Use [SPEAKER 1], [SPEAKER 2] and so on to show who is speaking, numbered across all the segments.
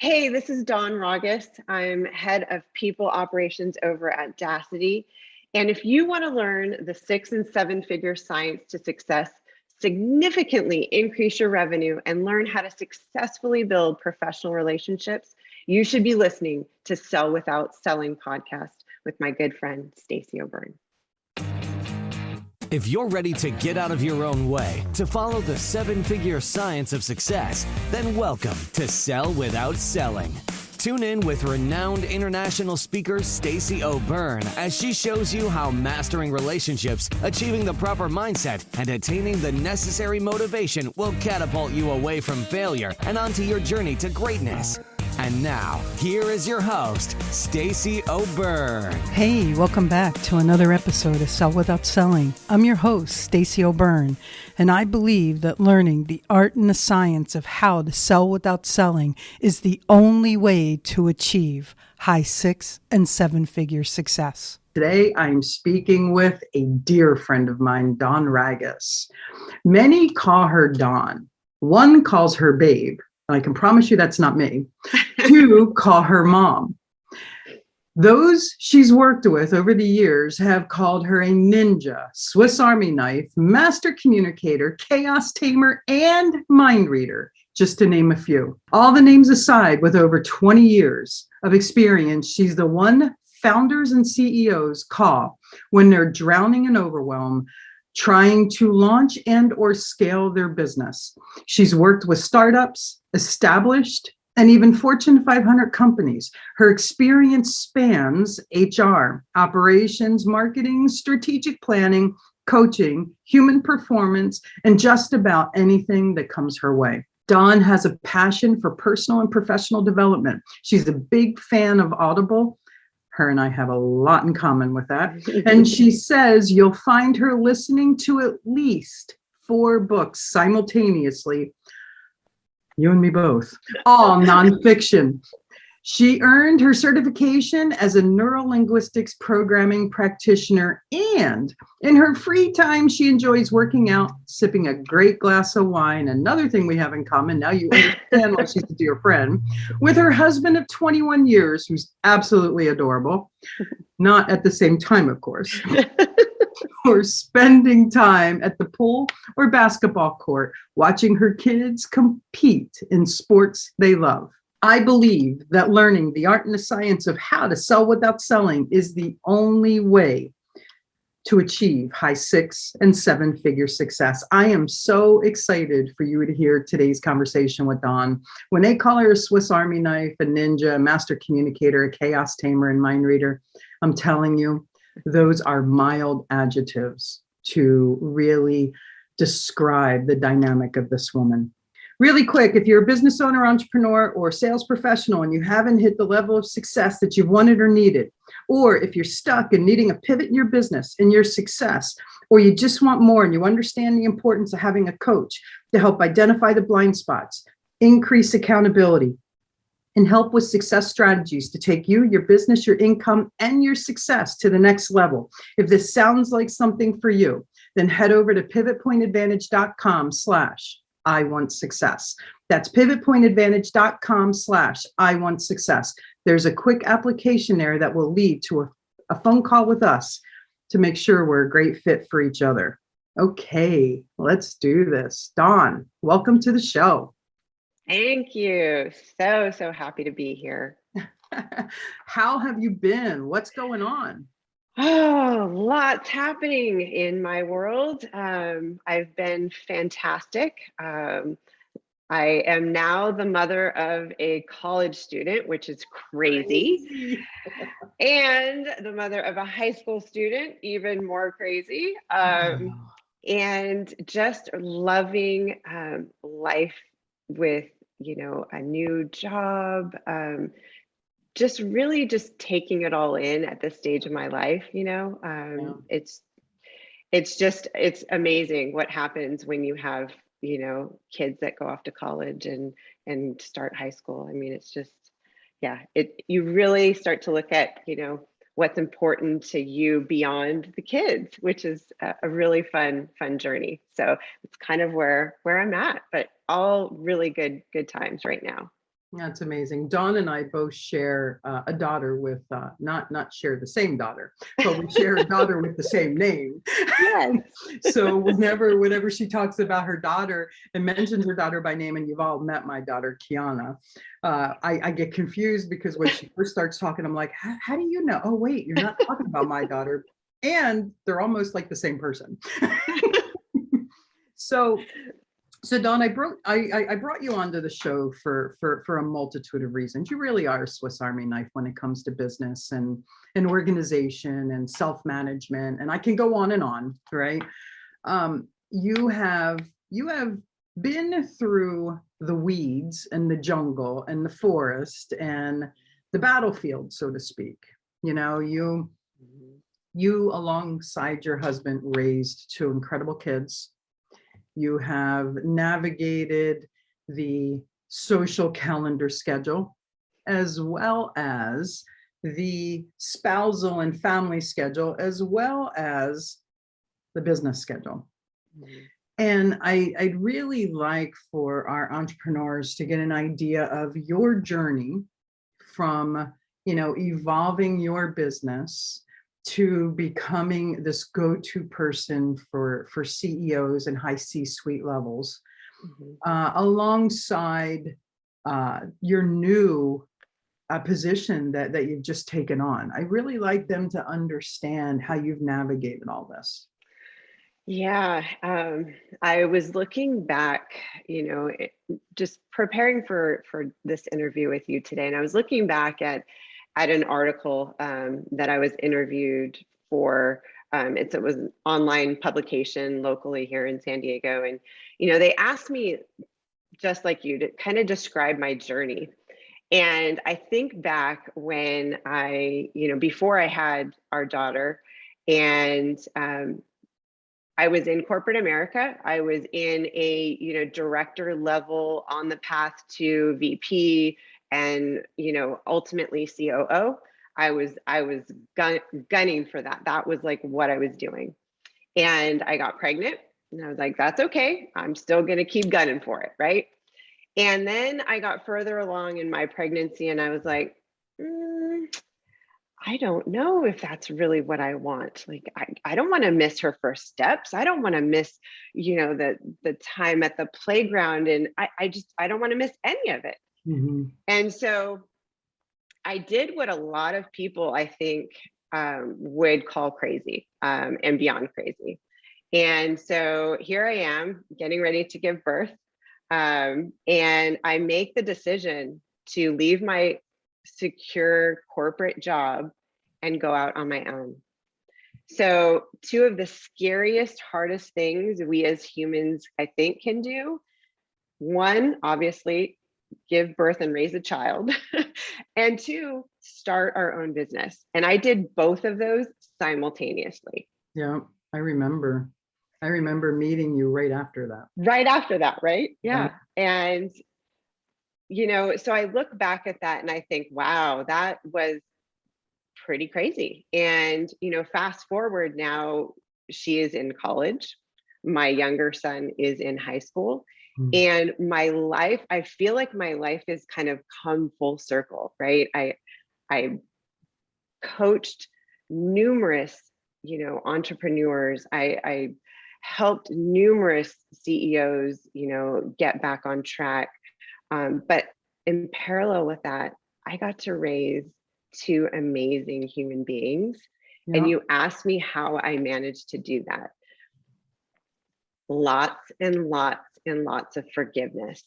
[SPEAKER 1] Hey, this is Dawn Raagas. I'm head of people operations over at Dacity. And if you want to learn the 6 and 7 figure science to success, significantly increase your revenue, and learn how to successfully build professional relationships, you should be listening to Sell Without Selling podcast with my good friend, Stacey O'Byrne.
[SPEAKER 2] If you're ready to get out of your own way to follow the 7-figure science of success, then welcome to Sell Without Selling. Tune in with renowned international speaker Stacey O'Byrne as she shows you how mastering relationships, achieving the proper mindset, and attaining the necessary motivation will catapult you away from failure and onto your journey to greatness. And now, here is your host, Stacey O'Byrne.
[SPEAKER 3] Hey, welcome back to another episode of Sell Without Selling. I'm your host, Stacey O'Byrne, and I believe that learning the art and the science of how to sell without selling is the only way to achieve high 6 and 7-figure success.
[SPEAKER 4] Today, I'm speaking with a dear friend of mine, Dawn Raagas. Many call her Dawn. One calls her Babe. And I can promise you that's not me. 2 call her mom. Those she's worked with over the years have called her a ninja, Swiss Army knife, master communicator, chaos tamer, and mind reader, just to name a few. All the names aside, with over 20 years of experience, she's the one founders and CEOs call when they're drowning in overwhelm, trying to launch and or scale their business. She's worked with startups, established, and even Fortune 500 companies. Her experience spans HR, operations, marketing, strategic planning, coaching, human performance, and just about anything that comes her way. Dawn has a passion for personal and professional development. She's a big fan of Audible. Her and I have a lot in common with that. And she says you'll find her listening to at least 4 books simultaneously. You and me both. All nonfiction. She earned her certification as a Neurolinguistic Programming Practitioner, and in her free time, she enjoys working out, sipping a great glass of wine. Another thing we have in common, now you understand why she's a dear friend, with her husband of 21 years, who's absolutely adorable. Not at the same time, of course. Or spending time at the pool or basketball court, watching her kids compete in sports they love. I believe that learning the art and the science of how to sell without selling is the only way to achieve high 6 and 7-figure success. I am so excited for you to hear today's conversation with Dawn. When they call her a Swiss Army knife, a ninja, a master communicator, a chaos tamer, and mind reader, I'm telling you, those are mild adjectives to really describe the dynamic of this woman. Really quick, if you're a business owner, entrepreneur, or sales professional and you haven't hit the level of success that you've wanted or needed, or if you're stuck and needing a pivot in your business and your success, or you just want more and you understand the importance of having a coach to help identify the blind spots, increase accountability, and help with success strategies to take you, your business, your income, and your success to the next level. If this sounds like something for you, then head over to pivotpointadvantage.com/I want success. That's pivotpointadvantage.com/I want success. There's a quick application there that will lead to a phone call with us to make sure we're a great fit for each other. Okay, let's do this. Dawn, welcome to the show.
[SPEAKER 1] Thank you. So happy to be here.
[SPEAKER 4] How have you been? What's going on?
[SPEAKER 1] Oh, lots happening in my world. I've been fantastic. I am now the mother of a college student, which is crazy. And the mother of a high school student, even more crazy. And just loving life with, a new job. Just really just taking it all in at this stage of my life, it's amazing what happens when you have, kids that go off to college and start high school. I mean, it's just, you really start to look at, what's important to you beyond the kids, which is a really fun journey. So it's kind of where I'm at, but all really good times right now.
[SPEAKER 4] That's amazing. Dawn and I both share a daughter with not share the same daughter, but we share a daughter with the same name.
[SPEAKER 1] Yes.
[SPEAKER 4] So whenever she talks about her daughter and mentions her daughter by name, and you've all met my daughter Kiana, I get confused because when she first starts talking, I'm like, how do you know? Oh wait, you're not talking about my daughter, and they're almost like the same person. So Dawn, I brought you onto the show for a multitude of reasons. You really are a Swiss Army knife when it comes to business and organization and self-management, and I can go on, right? You have been through the weeds and the jungle and the forest and the battlefield, so to speak. You know, you alongside your husband raised two incredible kids. You have navigated the social calendar schedule, as well as the spousal and family schedule, as well as the business schedule. Mm-hmm. And I'd really like for our entrepreneurs to get an idea of your journey from, evolving your business to becoming this go-to person for CEOs and high C-suite levels, alongside your new position that you've just taken on. I really like them to understand how you've navigated all this.
[SPEAKER 1] Yeah, I was looking back, just preparing for this interview with you today, and I was looking back at an article that I was interviewed for. It was an online publication locally here in San Diego. And, they asked me, just like you, to kind of describe my journey. And I think back when before I had our daughter, and I was in corporate America. I was in a, director level on the path to VP, and ultimately COO. I was gunning for that. That was like what I was doing. And I got pregnant, and I was like, that's okay, I'm still going to keep gunning for it, right? And then I got further along in my pregnancy, and I was like, I don't know if that's really what I want. Like, I don't want to miss her first steps. I don't want to miss, the time at the playground, and I don't want to miss any of it. Mm-hmm. And so I did what a lot of people, I think, would call crazy, and beyond crazy. And so here I am getting ready to give birth. And I make the decision to leave my secure corporate job and go out on my own. So two of the scariest, hardest things we as humans, I think, can do. One, obviously, give birth and raise a child. And two, start our own business. And I did both of those simultaneously.
[SPEAKER 4] Yeah, I remember meeting you right after that.
[SPEAKER 1] Right after that, right? Yeah. And, so I look back at that and I think, wow, that was pretty crazy. And, fast forward now, she is in college. My younger son is in high school. And my life, I feel like my life is kind of come full circle, right? I coached numerous, entrepreneurs. I helped numerous CEOs, get back on track. But in parallel with that, I got to raise two amazing human beings. Yeah. And you asked me how I managed to do that. Lots and lots and lots of forgiveness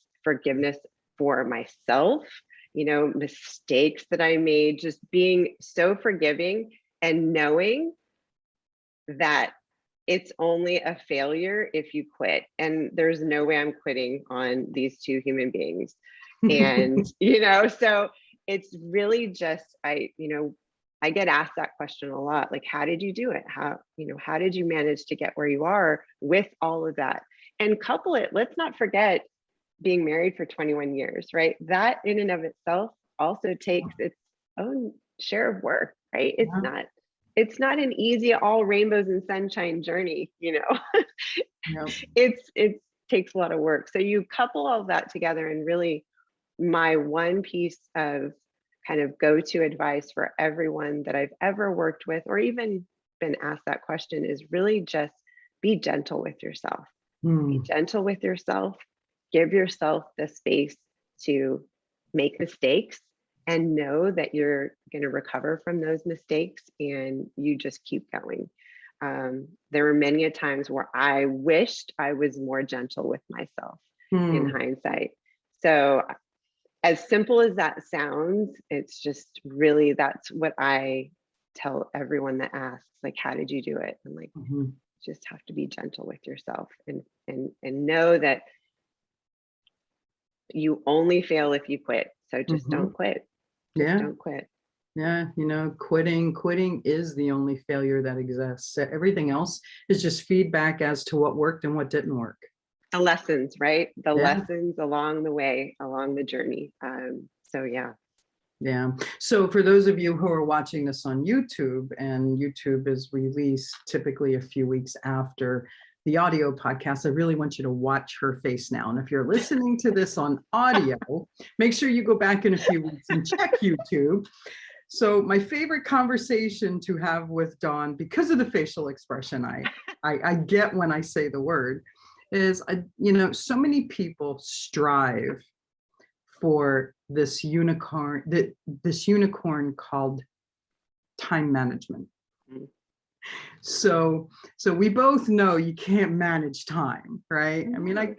[SPEAKER 1] for myself, mistakes that I made, just being so forgiving and knowing that it's only a failure if you quit. And there's no way I'm quitting on these two human beings. And, so it's really just, I get asked that question a lot. Like, how did you do it? How did you manage to get where you are with all of that? And couple it, let's not forget being married for 21 years, right? That in and of itself also takes its own share of work, right? It's not an easy all rainbows and sunshine journey, It takes a lot of work. So you couple all that together and really my one piece of kind of go-to advice for everyone that I've ever worked with, or even been asked that question, is really just be gentle with yourself. Be gentle with yourself. Give yourself the space to make mistakes and know that you're going to recover from those mistakes, and you just keep going. There were many a times where I wished I was more gentle with myself in hindsight. So as simple as that sounds, it's just really, that's what I tell everyone that asks, like, how did you do it? I'm like, just have to be gentle with yourself, and know that you only fail if you quit. So just don't quit. Just don't quit.
[SPEAKER 4] Yeah, quitting is the only failure that exists. Everything else is just feedback as to what worked and what didn't work.
[SPEAKER 1] The lessons, right? The lessons along the way, along the journey. So yeah.
[SPEAKER 4] Yeah. So for those of you who are watching this on YouTube, and YouTube is released typically a few weeks after the audio podcast, I really want you to watch her face now. And if you're listening to this on audio, make sure you go back in a few weeks and check YouTube. So my favorite conversation to have with Dawn, because of the facial expression I get when I say the word, is, so many people strive for this unicorn called time management. So we both know you can't manage time, right? I mean,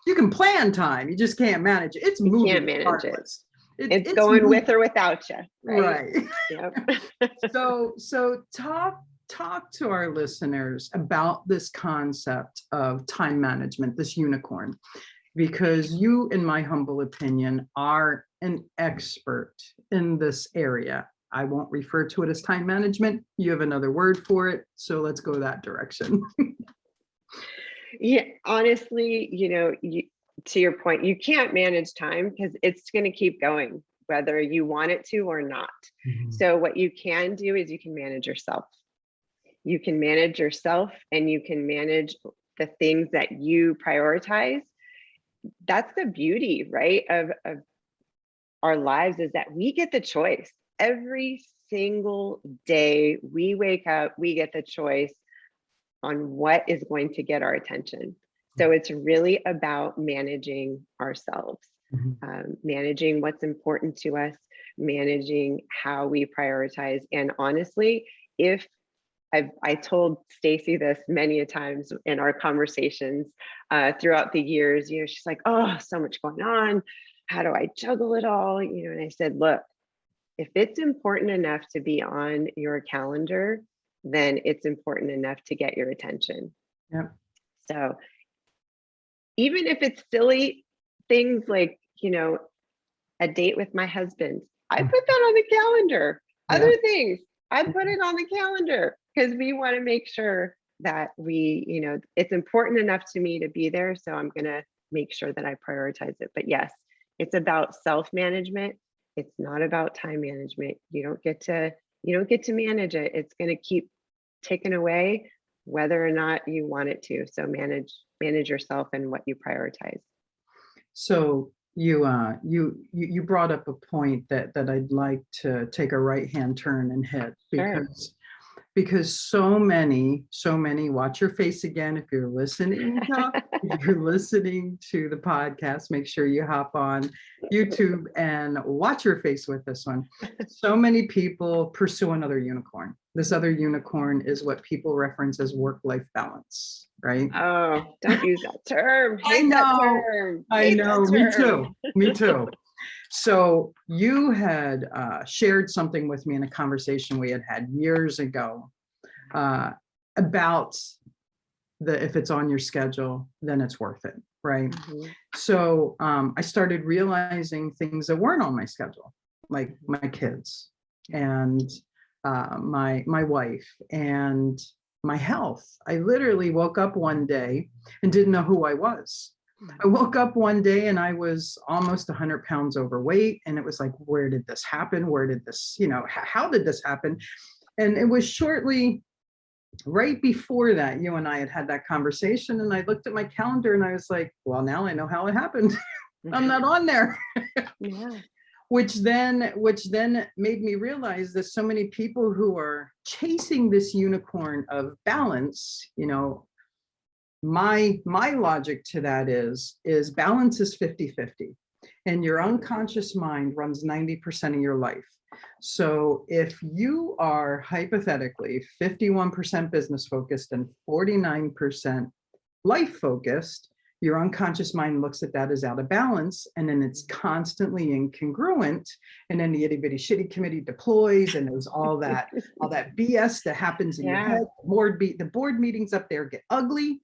[SPEAKER 4] you can plan time, you just can't manage it. It's moving. You can't manage it.
[SPEAKER 1] It's going moving with or without you,
[SPEAKER 4] right? Yep. So talk to our listeners about this concept of time management, this unicorn, because you, in my humble opinion, are an expert in this area. I won't refer to it as time management. You have another word for it. So let's go that direction.
[SPEAKER 1] Yeah, honestly, to your point, you can't manage time because it's going to keep going, whether you want it to or not. So what you can do is you can manage yourself. You can manage yourself, and you can manage the things that you prioritize. That's the beauty, right, of our lives, is that we get the choice. Every single day we wake up, we get the choice on what is going to get our attention. So it's really about managing ourselves, managing what's important to us, managing how we prioritize. And honestly, if I told Stacy this many a times in our conversations throughout the years, she's like, oh, so much going on. How do I juggle it all? And I said, look, if it's important enough to be on your calendar, then it's important enough to get your attention.
[SPEAKER 4] Yep.
[SPEAKER 1] So even if it's silly things like, a date with my husband, I put that on the calendar. Other things, I put it on the calendar, because we want to make sure that it's important enough to me to be there. So I'm going to make sure that I prioritize it. But yes, it's about self-management. It's not about time management. You don't get to manage it. It's going to keep taken away whether or not you want it to. So manage yourself and what you prioritize.
[SPEAKER 4] So you brought up a point that I'd like to take a right-hand turn and hit, because so many, watch your face again. If you're listening to the podcast, make sure you hop on YouTube and watch your face with this one. So many people pursue another unicorn. This other unicorn is what people reference as work-life balance, right?
[SPEAKER 1] Oh, don't use that term.
[SPEAKER 4] I know. Me too. So you had shared something with me in a conversation we had years ago about if it's on your schedule, then it's worth it, right? So I started realizing things that weren't on my schedule, like my kids and my wife and my health. I literally woke up one day and didn't know who I was. I woke up one day and I was almost 100 pounds overweight. And it was like, where did this happen? Where did this, how did this happen? And it was shortly right before that, you and I had that conversation, and I looked at my calendar and I was like, well, now I know how it happened. I'm not on there.
[SPEAKER 1] Yeah.
[SPEAKER 4] Which then made me realize that so many people who are chasing this unicorn of balance, my logic to that is balance is 50-50, and your unconscious mind runs 90% of your life. So if you are hypothetically 51% business focused and 49% life focused, your unconscious mind looks at that as out of balance, and then it's constantly incongruent, and then the itty bitty shitty committee deploys, and there's all that BS that happens in your head. The board meetings up there get ugly.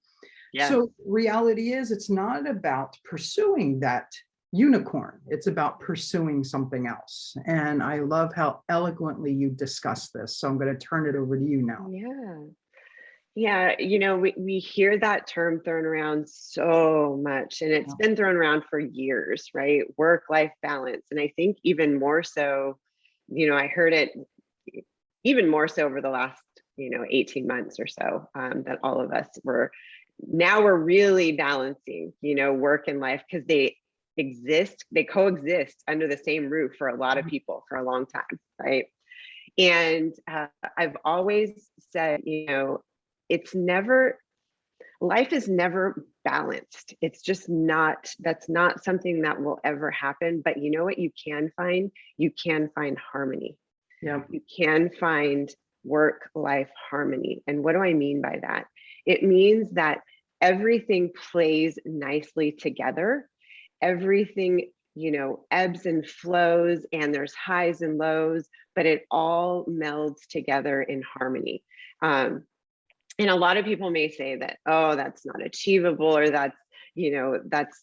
[SPEAKER 4] Yeah. So reality is, it's not about pursuing that unicorn, it's about pursuing something else. And I love how eloquently you discuss this, so I'm going to turn it over to you now.
[SPEAKER 1] Yeah, we hear that term thrown around so much, and it's been thrown around for years, right? Work-life balance. And I think even more so, I heard it even more so over the last, 18 months or so, that all of us we're really balancing, work and life, because they coexist under the same roof for a lot of people for a long time, right? And I've always said, life is never balanced. It's just that's not something that will ever happen. But you know what you can find? You can find harmony. Yeah. You can find work-life harmony. And what do I mean by that? It means that everything plays nicely together. Everything, ebbs and flows, and there's highs and lows, but it all melds together in harmony. And a lot of people may say that, oh, that's not achievable, or that's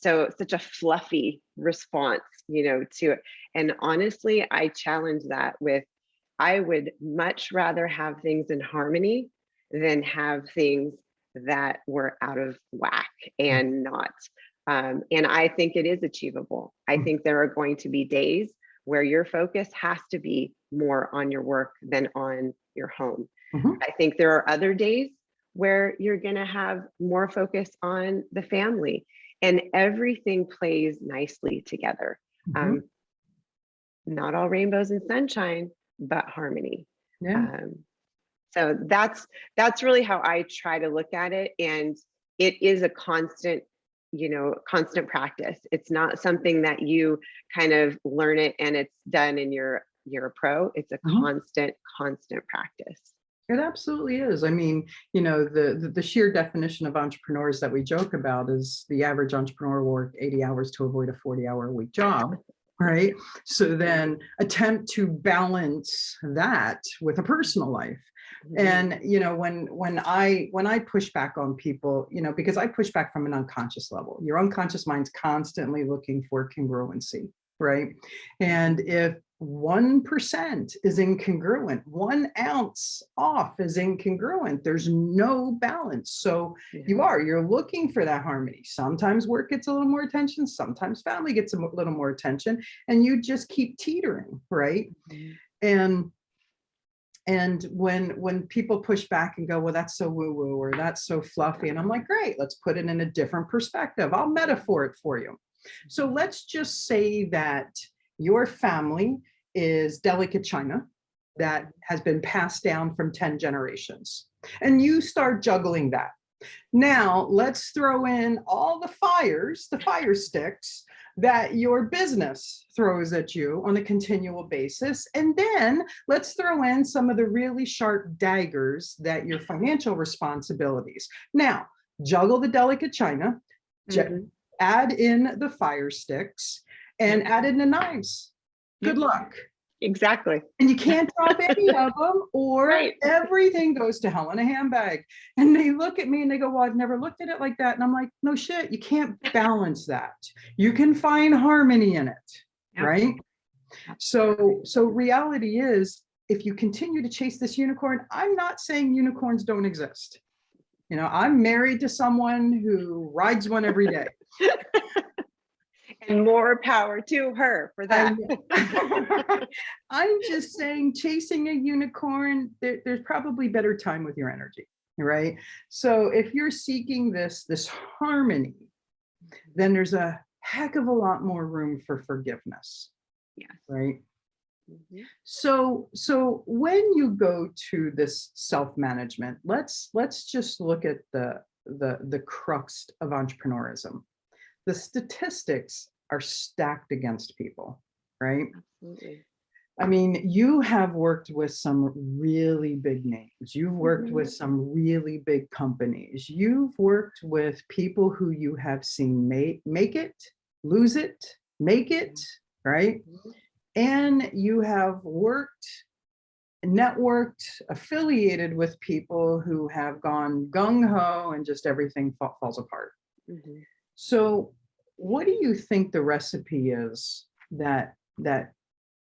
[SPEAKER 1] such a fluffy response, to it. And honestly, I challenge that with, I would much rather have things in harmony than have things that were out of whack and not. And I think it is achievable. I think there are going to be days where your focus has to be more on your work than on your home. I think there are other days where you're going to have more focus on the family, and everything plays nicely together. Not all rainbows and sunshine, but harmony. So that's really how I try to look at it. And it is a constant practice. It's not something that you kind of learn it and it's done and you're a pro. It's a constant practice.
[SPEAKER 4] It absolutely is. I mean, the sheer definition of entrepreneurs that we joke about is the average entrepreneur will work 80 hours to avoid a 40-hour-a-week job, right? So then attempt to balance that with a personal life. And, when I push back on people, because I push back from an unconscious level, your unconscious mind's constantly looking for congruency, right? And if 1% is incongruent, 1 ounce off is incongruent, there's no balance. So you're looking for that harmony. Sometimes work gets a little more attention, sometimes family gets a little more attention, and you just keep teetering, right? And when people push back and go, well, that's so woo-woo, or that's so fluffy, and I'm like, great, let's put it in a different perspective. I'll metaphor it for you. So let's just say that your family is delicate china that has been passed down from 10 generations, and you start juggling that. Now let's throw in all the fire sticks that your business throws at you on a continual basis. And then let's throw in some of the really sharp daggers that your financial responsibilities. Now, juggle the delicate china, add in the fire sticks, and add in the knives. Good luck.
[SPEAKER 1] Exactly.
[SPEAKER 4] And you can't drop any of them, or everything goes to hell in a handbag. And they look at me and they go, well, I've never looked at it like that. And I'm like, no shit, you can't balance that. You can find harmony in it, right? So reality is, if you continue to chase this unicorn, I'm not saying unicorns don't exist. I'm married to someone who rides one every day.
[SPEAKER 1] And more power to her for that.
[SPEAKER 4] I'm just saying, chasing a unicorn, there's probably better time with your energy, right? So if you're seeking this harmony, then there's a heck of a lot more room for forgiveness.
[SPEAKER 1] Yes.
[SPEAKER 4] Right.
[SPEAKER 1] Mhm.
[SPEAKER 4] So when you go to this self-management, let's just look at the crux of entrepreneurism. The statistics are stacked against people, right?
[SPEAKER 1] Absolutely.
[SPEAKER 4] I mean, you have worked with some really big names. You've worked with some really big companies. You've worked with people who you have seen make it, lose it, make it, right?
[SPEAKER 1] Mhm.
[SPEAKER 4] And you have worked, networked, affiliated with people who have gone gung-ho and just everything falls apart.
[SPEAKER 1] Mhm.
[SPEAKER 4] So what do you think the recipe is that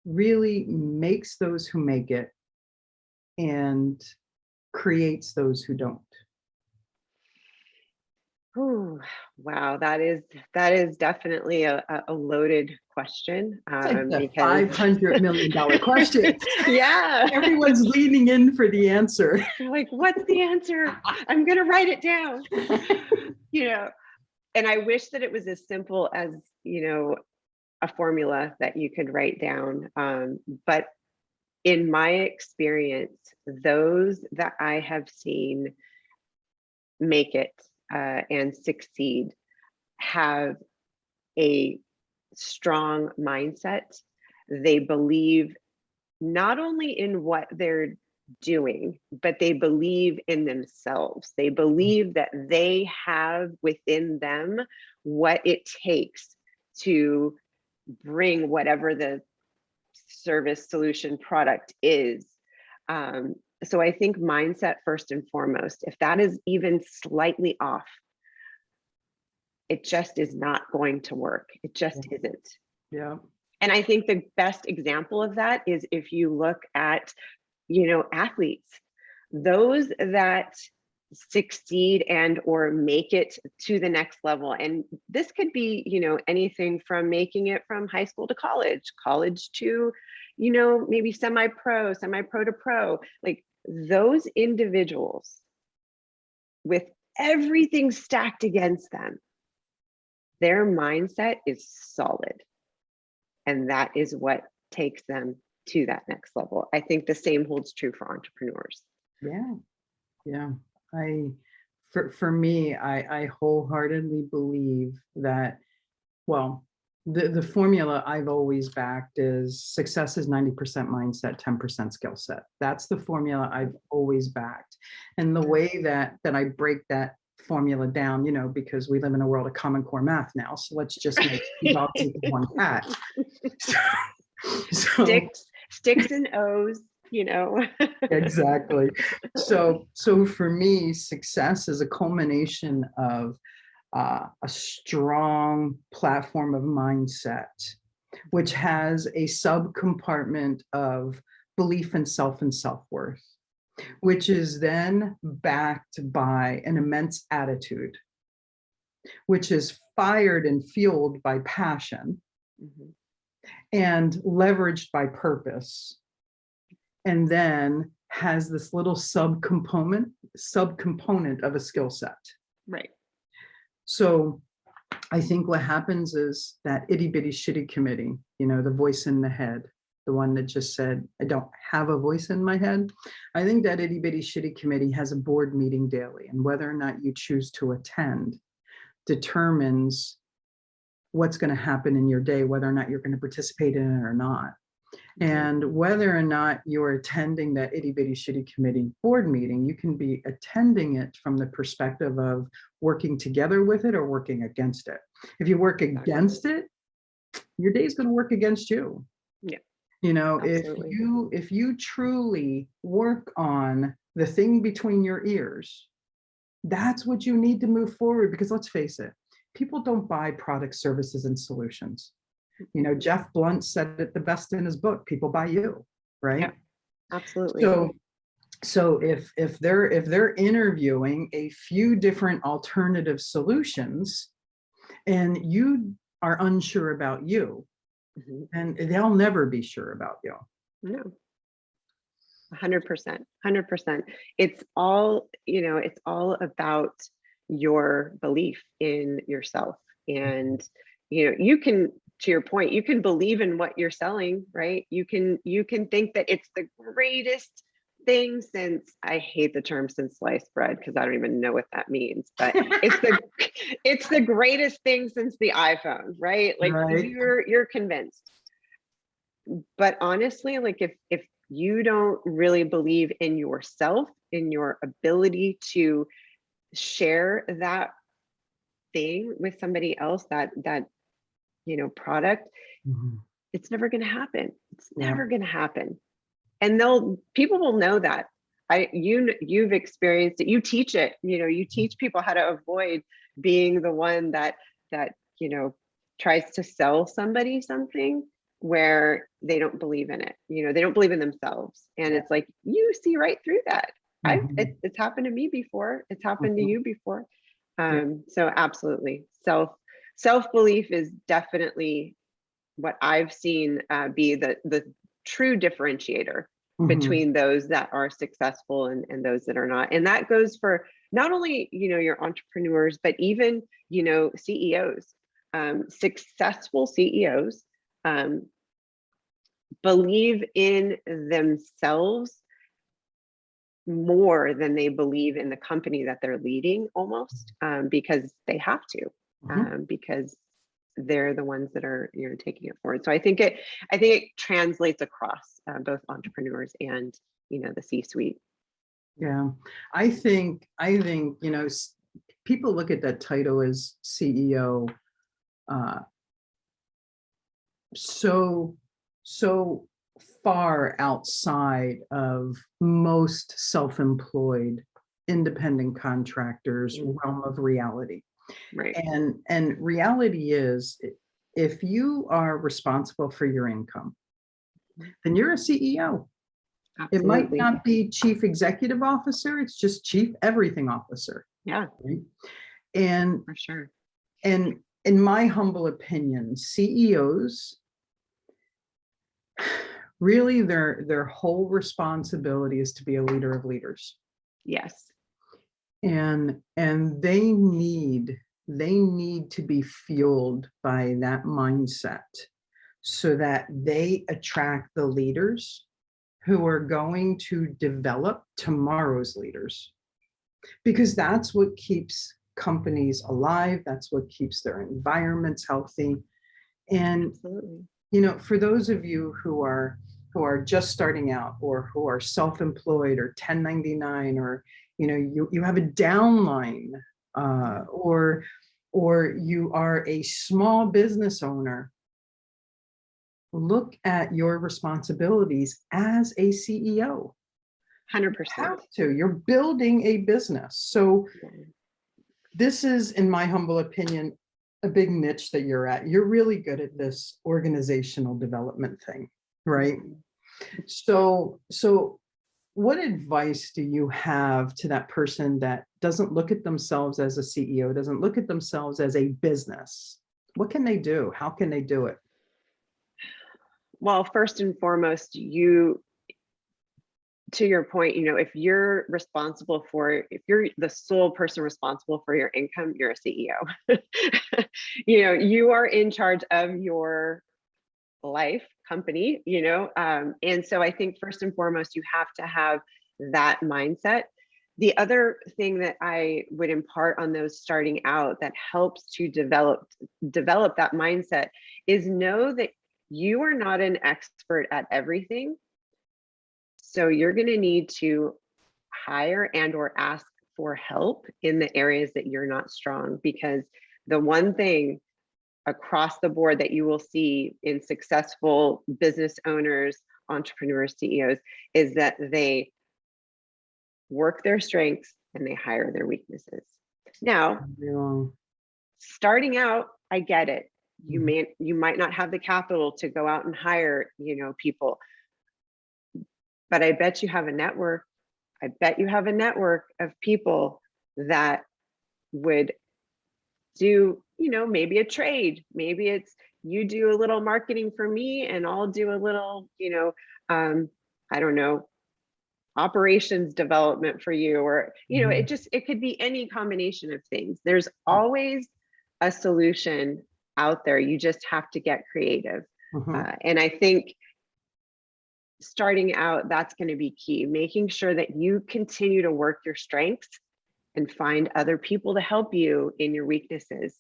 [SPEAKER 4] really makes those who make it and creates those who don't?
[SPEAKER 1] Ooh, wow, that is definitely a loaded question,
[SPEAKER 4] It's like the
[SPEAKER 1] because
[SPEAKER 4] $500 million question.
[SPEAKER 1] yeah,
[SPEAKER 4] Everyone's leaning in for the answer.
[SPEAKER 1] they're like, "What's the answer? I'm gonna write it down." You know, and I wish that it was as simple as, a formula that you could write down. But in my experience, those that I have seen make it and succeed have a strong mindset. They believe not only in what they're doing, but they believe in themselves. They believe that they have within them what it takes to bring whatever the service, solution, product is. Um, so I think mindset first and foremost, if that is even slightly off, it just is not going to work. It just isn't.
[SPEAKER 4] Yeah.
[SPEAKER 1] And I think the best example of that is if you look at, athletes, those that succeed and or make it to the next level. And this could be, anything from making it from high school to college to, maybe semi-pro to pro. Like those individuals with everything stacked against them, their mindset is solid. And that is what takes them to that next level. I think the same holds true for entrepreneurs.
[SPEAKER 4] Yeah. Yeah. For me, I wholeheartedly believe that, well, the formula I've always backed is success is 90% mindset, 10% skill set. That's the formula I've always backed. And the way that I break that formula down, because we live in a world of Common Core math now. So let's just make two dogs equal one cat. So
[SPEAKER 1] Sticks and O's,
[SPEAKER 4] exactly. So for me, success is a culmination of a strong platform of mindset, which has a subcompartment of belief in self and self-worth, which is then backed by an immense attitude, which is fired and fueled by passion
[SPEAKER 1] Mhm.
[SPEAKER 4] and leveraged by purpose, and then has this little subcomponent of a skill set.
[SPEAKER 1] Right.
[SPEAKER 4] So I think what happens is that itty bitty shitty committee, the voice in the head, the one that just said, I don't have a voice in my head. I think that itty bitty shitty committee has a board meeting daily, and whether or not you choose to attend determines what's going to happen in your day, whether or not you're going to participate in it or not. And whether or not you're attending that itty bitty shitty committee board meeting, you can be attending it from the perspective of working together with it or working against it. If you work against it, your day is going to work against you.
[SPEAKER 1] Yeah.
[SPEAKER 4] Absolutely. If you truly work on the thing between your ears, that's what you need to move forward. Because let's face it, people don't buy products, services, and solutions. Jeff Blunt said it the best in his book, people buy you, right?
[SPEAKER 1] Yeah, absolutely.
[SPEAKER 4] So if they're interviewing a few different alternative solutions and you are unsure about you, and they'll never be sure about you.
[SPEAKER 1] No. 100%. 100%. It's all about your belief in yourself and you can, to your point, you can believe in what you're selling, right? You can think that it's the greatest thing since, I hate the term since sliced bread because I don't even know what that means, but it's the greatest thing since the iPhone, right? Like
[SPEAKER 4] Right.
[SPEAKER 1] you're convinced. But honestly, like if you don't really believe in yourself, in your ability to share that thing with somebody else, that product,
[SPEAKER 4] Mhm.
[SPEAKER 1] it's never going to happen. It's
[SPEAKER 4] Yeah.
[SPEAKER 1] never going to happen. And people will know that. You've experienced it. You teach it. You teach people how to avoid being the one that tries to sell somebody something where they don't believe in it. They don't believe in themselves, and
[SPEAKER 4] Yeah.
[SPEAKER 1] it's like you see right through that.
[SPEAKER 4] Mhm.
[SPEAKER 1] It's happened to me before. It's happened to
[SPEAKER 4] Mhm.
[SPEAKER 1] you before.
[SPEAKER 4] Yeah.
[SPEAKER 1] So absolutely, self belief is definitely what I've seen be the true differentiator
[SPEAKER 4] Mhm.
[SPEAKER 1] between those that are successful and those that are not. And that goes for not only, your entrepreneurs, but even, CEOs. Successful CEOs believe in themselves more than they believe in the company that they're leading, almost, because they have to,
[SPEAKER 4] Mhm.
[SPEAKER 1] because they're the ones that are taking it forward. So I think it translates across both entrepreneurs and the C-suite.
[SPEAKER 4] Yeah. I think people look at that title as CEO uh, so so far outside of most self-employed independent contractors
[SPEAKER 1] Mm,
[SPEAKER 4] realm of reality.
[SPEAKER 1] right.
[SPEAKER 4] And reality is, if you are responsible for your income, then you're a CEO. It might
[SPEAKER 1] Absolutely.
[SPEAKER 4] not be chief executive officer, it's just chief everything officer.
[SPEAKER 1] Yeah,
[SPEAKER 4] Right? And
[SPEAKER 1] for sure.
[SPEAKER 4] and in my humble opinion, CEOs, really their whole responsibility is to be a leader of leaders.
[SPEAKER 1] Yes.
[SPEAKER 4] And they need to be fueled by that mindset so that they attract the leaders who are going to develop tomorrow's leaders, because that's what keeps companies alive, that's what keeps their environments healthy. And
[SPEAKER 1] Absolutely.
[SPEAKER 4] for those of you who are just starting out, or who are self-employed or 1099, or you have a downline, or you are a small business owner, look at your responsibilities as a CEO. You
[SPEAKER 1] 100%.
[SPEAKER 4] have to. You're building a business. So this is, in my humble opinion, a big niche that you're at. You're really good at this organizational development thing, right? So what advice do you have to that person that doesn't look at themselves as a CEO, doesn't look at themselves as a business? What can they do? How can they do it?
[SPEAKER 1] Well, first and foremost, to your point, if you're the sole person responsible for your income, you're a CEO. You are in charge of your life, company, and so I think first and foremost, you have to have that mindset. The other thing that I would impart on those starting out that helps to develop that mindset is know that you are not an expert at everything. So you're going to need to hire and or ask for help in the areas that you're not strong, because the one thing across the board that you will see in successful business owners, entrepreneurs, CEOs, is that they work their strengths and they hire their weaknesses. Now, starting out, I get it. You might not have the capital to go out and hire, people, but I bet you have a network. I bet you have a network of people that would do, maybe a trade. Maybe it's you do a little marketing for me and I'll do a little, I don't know, operations development for you, or, it could be any combination of things. There's always a solution out there. You just have to get creative.
[SPEAKER 4] Mhm.
[SPEAKER 1] And I think starting out, that's going to be key, making sure that you continue to work your strengths and find other people to help you in your weaknesses.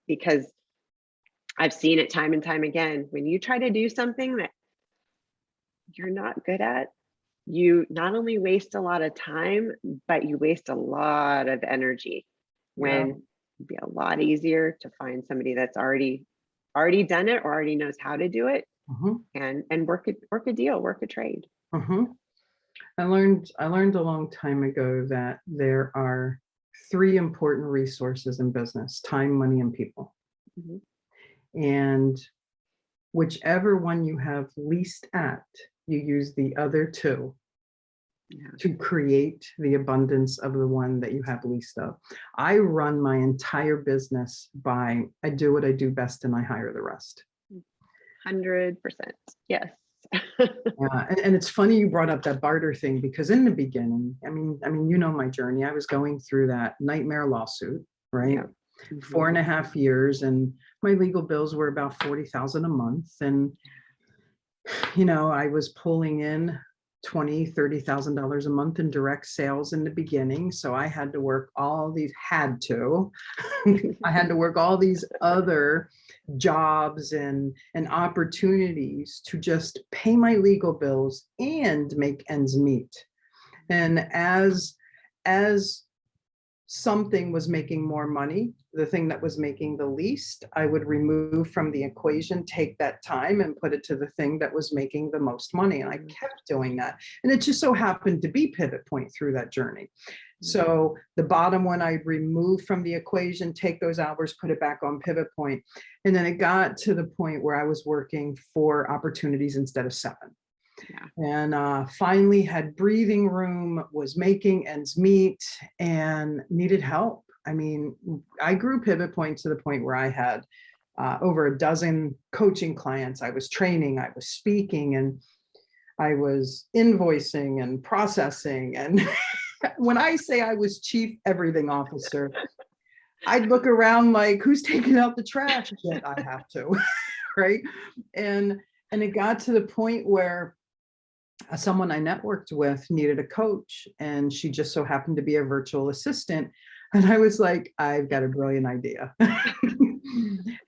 [SPEAKER 1] Because I've seen it time and time again, when you try to do something that you're not good at, you not only waste a lot of time, but you waste a lot of energy,
[SPEAKER 4] Yeah.
[SPEAKER 1] when it'd be a lot easier to find somebody that's already done it or already knows how to do it,
[SPEAKER 4] Mhm.
[SPEAKER 1] and work a deal, work a trade.
[SPEAKER 4] Mhm. I learned a long time ago that there are three important resources in business: time, money, and people.
[SPEAKER 1] Mhm.
[SPEAKER 4] And whichever one you have least at, you use the other two
[SPEAKER 1] Yeah.
[SPEAKER 4] to create the abundance of the one that you have least of. I run my entire business by I do what I do best and I hire the rest.
[SPEAKER 1] 100%. Yes.
[SPEAKER 4] Yeah, and it's funny you brought up that barter thing, because in the beginning, I mean, you know my journey. I was going through that nightmare lawsuit, right?
[SPEAKER 1] Yeah.
[SPEAKER 4] Four
[SPEAKER 1] Mhm.
[SPEAKER 4] and a half years, and my legal bills were about 40,000 a month, and I was pulling in $20,000, $30,000 a month in direct sales in the beginning. So I had to work all these, I had to work all these other jobs and opportunities to just pay my legal bills and make ends meet. And as something was making more money, the thing that was making the least, I would remove from the equation, take that time and put it to the thing that was making the most money. And I kept doing that. And it just so happened to be pivot point through that journey. So the bottom one I'd remove from the equation, take those hours, put it back on pivot point. And then it got to the point where I was working 4 opportunities instead of 7.
[SPEAKER 1] Yeah.
[SPEAKER 4] And finally had breathing room, was making ends meet, and needed help. I mean, I grew pivot point to the point where I had over a dozen coaching clients. I was training, I was speaking, and I was invoicing and processing. And when I say I was chief everything officer, I'd look around like, who's taking out the trash? Yet I have to, right? And it got to the point where someone I networked with needed a coach, and she just so happened to be a virtual assistant. And I was like, I've got a brilliant idea.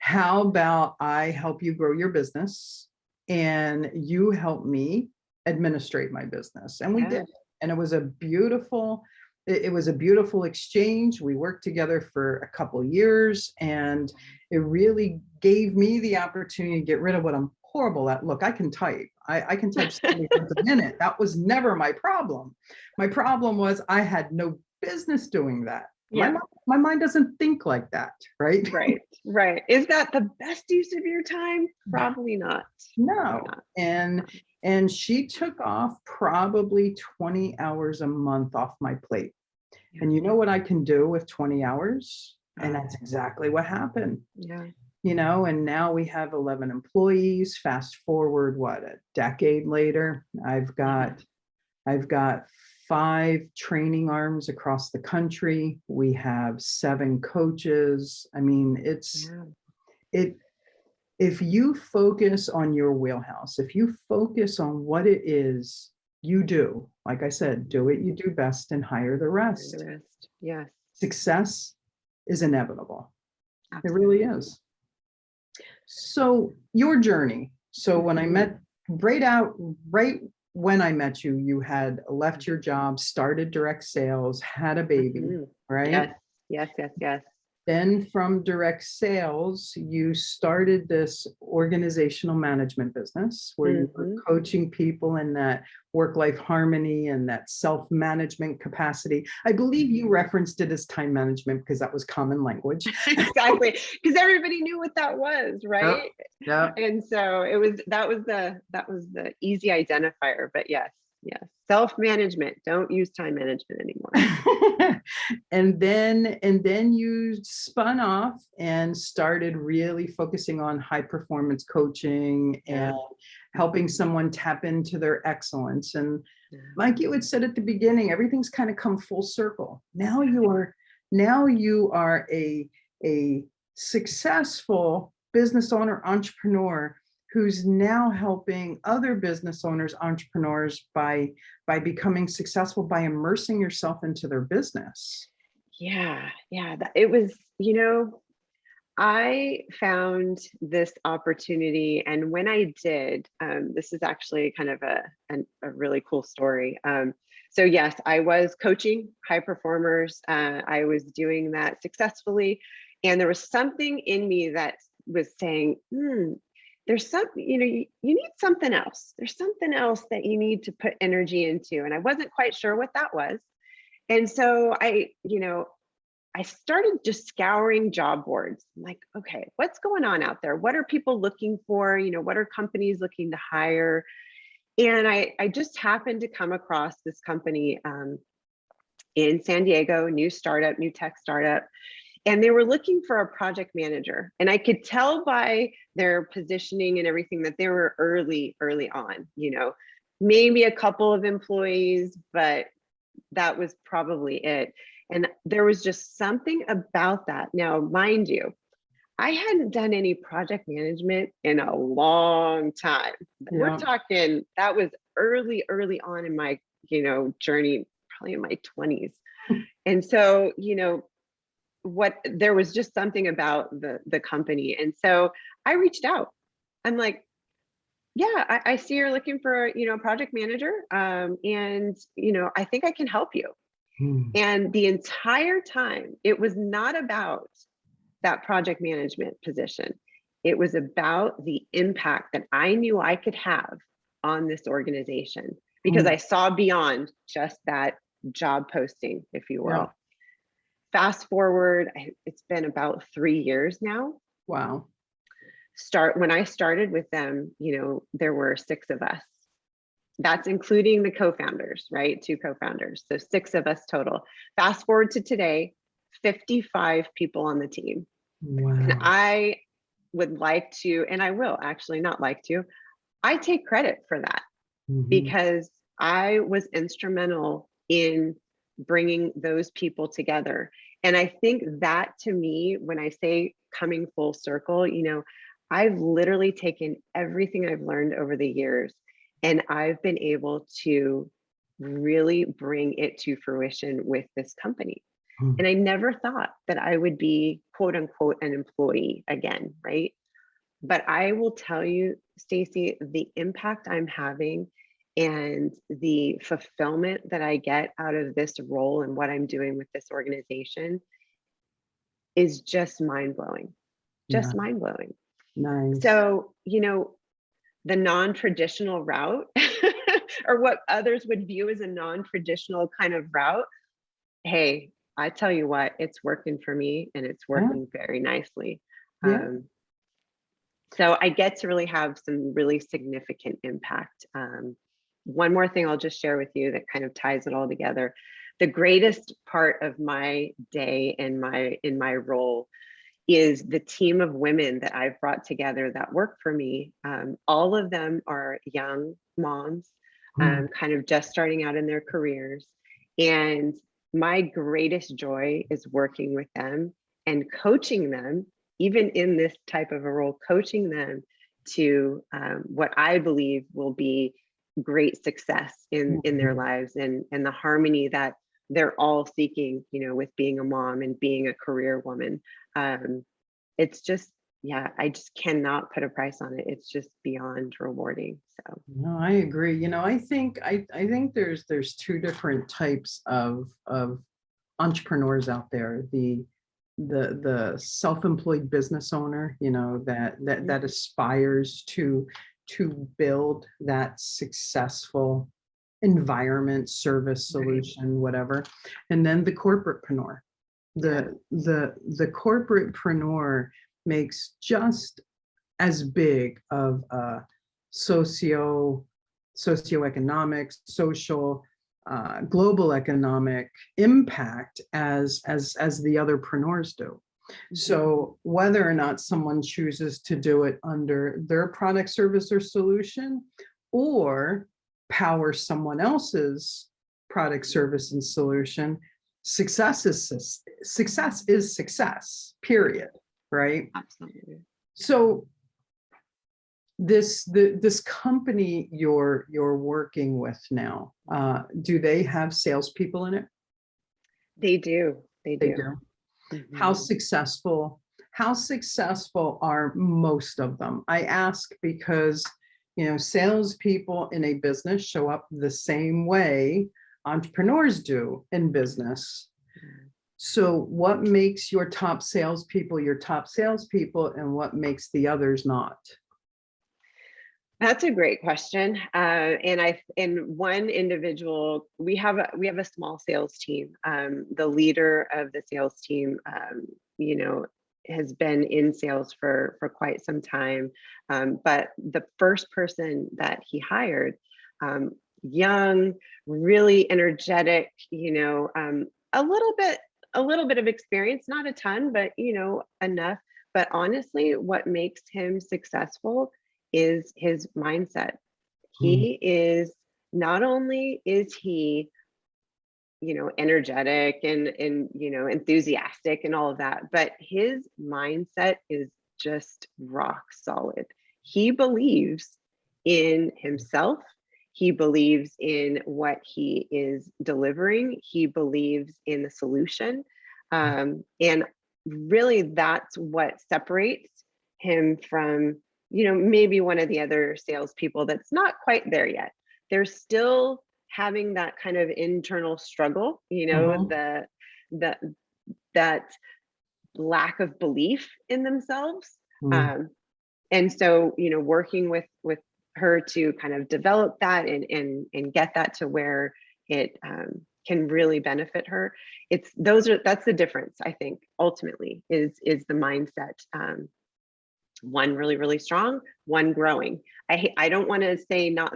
[SPEAKER 4] How about I help you grow your business and you help me administrate my business? And we
[SPEAKER 1] Yeah.
[SPEAKER 4] did. And it was a beautiful exchange. We worked together for a couple of years, and it really gave me the opportunity to get rid of what I'm horrible at. Look, I can type. I can type 70 words a minute. That was never my problem. My problem was I had no business doing that.
[SPEAKER 1] Yeah.
[SPEAKER 4] My mind doesn't think like that, right?
[SPEAKER 1] Right. Is that the best use of your time? Probably not.
[SPEAKER 4] No.
[SPEAKER 1] Probably not.
[SPEAKER 4] And she took off probably 20 hours a month off my plate.
[SPEAKER 1] Yeah.
[SPEAKER 4] And you know what I can do with 20 hours? And that's exactly what happened.
[SPEAKER 1] Yeah.
[SPEAKER 4] And now we have 11 employees. Fast forward, what, a decade later, I've got 5 training arms across the country. We have 7 coaches. I mean, if you focus on your wheelhouse, if you focus on what it is you do, like I said, do what you do best and hire the rest.
[SPEAKER 1] Yes.
[SPEAKER 4] Success is inevitable.
[SPEAKER 1] Absolutely.
[SPEAKER 4] It really is. So your journey. So when I met right when I met you, you had left your job, started direct sales, had a baby, right?
[SPEAKER 1] Yes.
[SPEAKER 4] Then from direct sales, you started this organizational management business where you were coaching people in that work-life harmony and that self-management capacity. I believe you referenced it as time management because that was common language.
[SPEAKER 1] Exactly. Because everybody knew what that was, right?
[SPEAKER 4] Yeah.
[SPEAKER 1] And so that was the easy identifier. But yes. Self-management. Don't use time management anymore.
[SPEAKER 4] And then you spun off and started really focusing on high performance coaching and helping someone tap into their excellence. And like you had said at the beginning, everything's kind of come full circle. Now you are a successful business owner, entrepreneur, who's now helping other business owners, entrepreneurs by becoming successful by immersing yourself into their business.
[SPEAKER 1] Yeah, yeah. It was, I found this opportunity, and when I did, this is actually kind of a really cool story. So yes, I was coaching high performers. I was doing that successfully, and there was something in me that was saying, there's something, you need something else. There's something else that you need to put energy into, and I wasn't quite sure what that was. And so I started just scouring job boards. I'm like, okay, what's going on out there? What are people looking for? What are companies looking to hire? And I just happened to come across this company in San Diego, new tech startup, and they were looking for a project manager. And I could tell by their positioning and everything that they were early on, maybe a couple of employees, but that was probably it. And there was just something about that. Now, mind you, I hadn't done any project management in a long time.
[SPEAKER 4] Yeah.
[SPEAKER 1] We're talking, that was early on in my, journey, probably in my 20s. And so, there was just something about the company. And so I reached out. I'm like, yeah, I see you're looking for, a project manager. And, I think I can help you. And the entire time, it was not about that project management position. It was about the impact that I knew I could have on this organization, because I saw beyond just that job posting, if you will.
[SPEAKER 4] Yeah.
[SPEAKER 1] Fast forward, it's been about 3 years now.
[SPEAKER 4] Wow.
[SPEAKER 1] When I started with them, there were 6 of us. That's including the co-founders, right? 2 co-founders. So 6 of us total. Fast forward to today, 55 people on the team.
[SPEAKER 4] Wow.
[SPEAKER 1] And I would like to, and I will actually not like to, I take credit for that because I was instrumental in bringing those people together. And I think that, to me, when I say coming full circle, I've literally taken everything I've learned over the years, and I've been able to really bring it to fruition with this company. And I never thought that I would be, quote unquote, an employee again, right? But I will tell you, Stacey, the impact I'm having and the fulfillment that I get out of this role and what I'm doing with this organization is just mind-blowing. Just mind-blowing.
[SPEAKER 4] Nice.
[SPEAKER 1] So, the non-traditional route or what others would view as a non-traditional kind of route, hey, I tell you what, it's working for me, and it's working very nicely.
[SPEAKER 4] Yeah.
[SPEAKER 1] So I get to really have some really significant impact. One more thing I'll just share with you that kind of ties it all together. The greatest part of my day and in my role is the team of women that I've brought together that work for me. All of them are young moms, kind of just starting out in their careers. And my greatest joy is working with them and coaching them, even in this type of a role, coaching them to what I believe will be great success in their lives, and the harmony that they're all seeking, with being a mom and being a career woman. It's just, I just cannot put a price on it. It's just beyond rewarding. So
[SPEAKER 4] no, I agree. I think there's 2 different types of entrepreneurs out there. The self-employed business owner, that aspires to build that successful environment, service, solution, whatever. And then the corporatepreneur. The corporatepreneur makes just as big of a socioeconomic, social, global economic impact as the other preneurs do. So whether or not someone chooses to do it under their product, service, or solution, or power someone else's product, service, and solution, success is success, period. right?
[SPEAKER 1] Absolutely.
[SPEAKER 4] So this company you're working with now, do they have salespeople in it?
[SPEAKER 1] They do. They
[SPEAKER 4] They
[SPEAKER 1] do.
[SPEAKER 4] do. How
[SPEAKER 1] Mhm.
[SPEAKER 4] successful, how successful are most of them? I ask because, salespeople in a business show up the same way entrepreneurs do in business. So what makes your top salespeople, and what makes the others not?
[SPEAKER 1] That's a great question. And one individual, we have a small sales team. The leader of the sales team, you know, has been in sales for quite some time. But the first person that he hired, um, young, really energetic, a little bit of experience, not a ton, but enough. But honestly, what makes him successful is his mindset.
[SPEAKER 4] Mm,
[SPEAKER 1] He is not only is he, energetic and enthusiastic and all of that, but his mindset is just rock solid. He believes in himself. He believes in what he is delivering. He believes in the solution. And really, that's what separates him from, maybe one of the other salespeople that's not quite there yet. They're still having that kind of internal struggle,
[SPEAKER 4] mhm,
[SPEAKER 1] the that lack of belief in themselves.
[SPEAKER 4] mm.
[SPEAKER 1] Um, and so, working with her to kind of develop that and get that to where it can really benefit her. That's the difference, I think, ultimately is the mindset. One really, really strong, one growing. I don't want to say not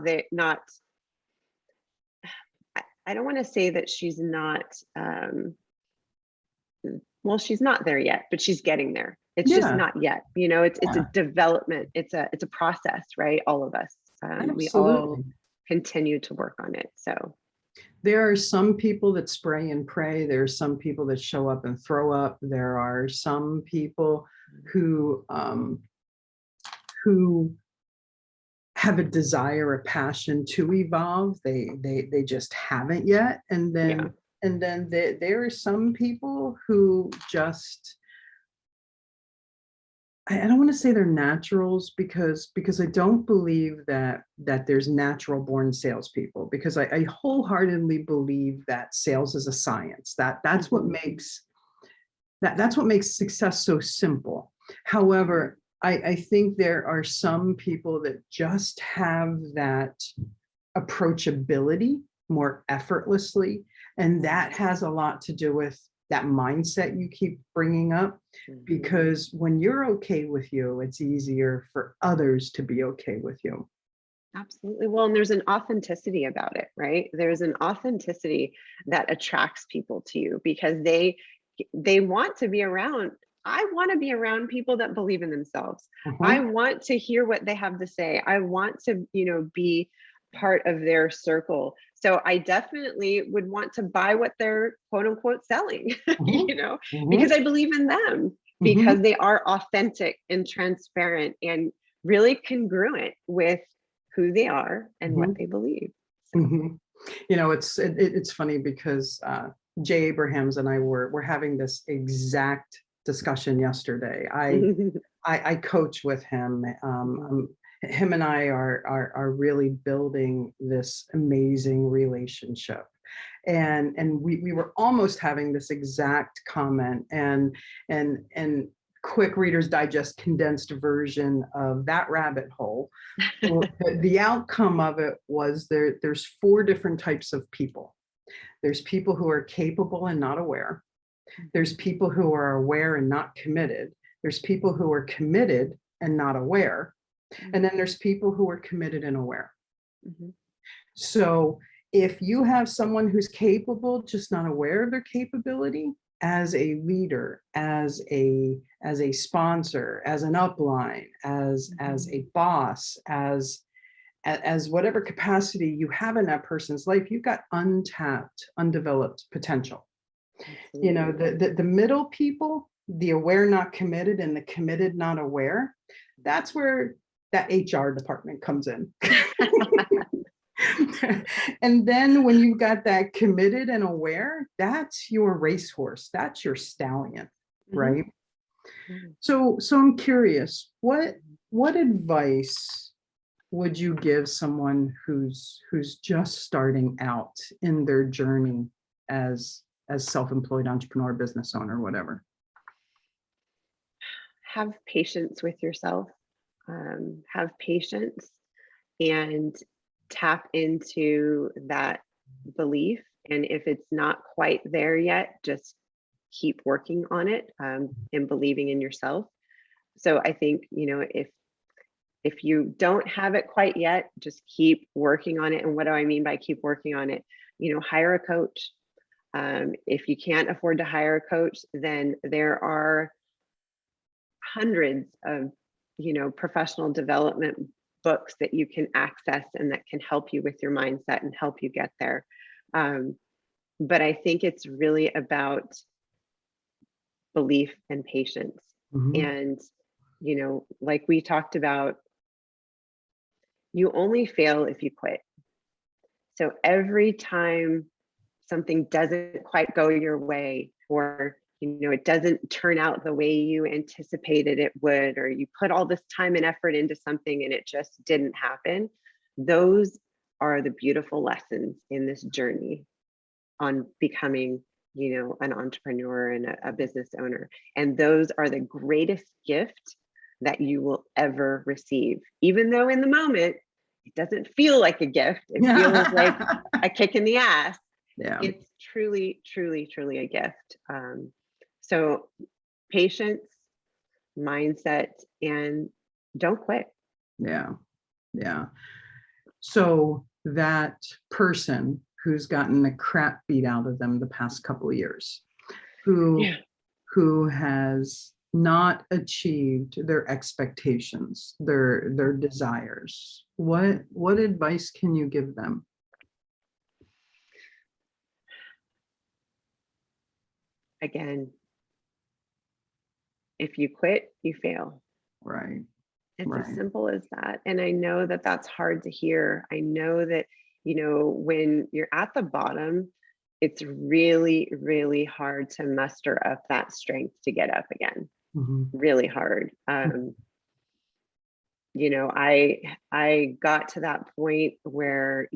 [SPEAKER 1] I don't want to say that she's not well, she's not there yet, but she's getting there. It's just
[SPEAKER 4] Yeah,
[SPEAKER 1] not yet. It's a
[SPEAKER 4] yeah,
[SPEAKER 1] development. It's a process, right? All of us. We all
[SPEAKER 4] absolutely.
[SPEAKER 1] continue to work on it. So
[SPEAKER 4] There are some people that spray and pray. There are some people that show up and throw up. There are some people who have a desire, a passion to evolve. They just haven't yet. And
[SPEAKER 1] yeah.
[SPEAKER 4] then there are some people who just, I don't want to say they're naturals, because I don't believe that there's natural born salespeople, because I wholeheartedly believe that sales is a science. That's what
[SPEAKER 1] Mhm.
[SPEAKER 4] makes that's what makes success so simple. However, I think there are some people that just have that approachability more effortlessly. And that has a lot to do with that mindset you keep bringing up,
[SPEAKER 1] Mhm.
[SPEAKER 4] because when you're okay with you, it's easier for others to be okay with you.
[SPEAKER 1] Absolutely. Well, and there's an authenticity about it, right? There's an authenticity that attracts people to you because they want to be around. I want to be around people that believe in themselves. I
[SPEAKER 4] Mhm,
[SPEAKER 1] want to hear what they have to say. I want to, be part of their circle. So I definitely would want to buy what they're quote unquote selling,
[SPEAKER 4] mhm,
[SPEAKER 1] because
[SPEAKER 4] mhm,
[SPEAKER 1] I believe in them because
[SPEAKER 4] mhm,
[SPEAKER 1] they are authentic and transparent and really congruent with who they are and what
[SPEAKER 4] mhm,
[SPEAKER 1] they believe. So,
[SPEAKER 4] mhm. It's funny because Jay Abrahams and I were having this exact discussion yesterday. I coach with him. Him and I are really building this amazing relationship, and we were almost having this exact comment, and quick Reader's Digest condensed version of that rabbit hole. The outcome of it was there's four different types of people. There's people who are capable and not aware. There's people who are aware and not committed. There's people who are committed and not aware. And then there's people who are committed and aware.
[SPEAKER 1] Mhm.
[SPEAKER 4] So if you have someone who's capable, just not aware of their capability, as a leader, as a sponsor, as an upline, as
[SPEAKER 1] Mhm.
[SPEAKER 4] a boss, as whatever capacity you have in that person's life, you've got untapped, undeveloped potential.
[SPEAKER 1] Absolutely.
[SPEAKER 4] The middle people, the aware not committed and the committed not aware, that's where that HR department comes in. And then when you've got that committed and aware, that's your racehorse, that's your stallion, right? So I'm curious, what advice would you give someone who's just starting out in their journey as self-employed entrepreneur, business owner, whatever?
[SPEAKER 1] Have patience with yourself. Have patience and tap into that belief. And if it's not quite there yet, just keep working on it, and believing in yourself. So I think, if you don't have it quite yet, just keep working on it. And what do I mean by keep working on it? Hire a coach. If you can't afford to hire a coach, then there are hundreds of, professional development books that you can access and that can help you with your mindset and help you get there. But I think it's really about belief and patience. And, like we talked about, you only fail if you quit. So every time something doesn't quite go your way, or it doesn't turn out the way you anticipated it would, or you put all this time and effort into something and it just didn't happen, those are the beautiful lessons in this journey on becoming, an entrepreneur and a business owner. And those are the greatest gift that you will ever receive, even though in the moment it doesn't feel like a gift. It feels like a kick in the ass.
[SPEAKER 4] Yeah.
[SPEAKER 1] It's truly, truly, truly a gift. So patience, mindset, and don't quit.
[SPEAKER 4] Yeah. Yeah. So that person who's gotten the crap beat out of them the past couple of years, who has not achieved their expectations, their desires, what advice can you give them?
[SPEAKER 1] Again, if you quit, you fail.
[SPEAKER 4] Right.
[SPEAKER 1] It's as simple as that. And I know that that's hard to hear. I know that, when you're at the bottom, it's really, really hard to muster up that strength to get up again. Really hard. I got to that point where,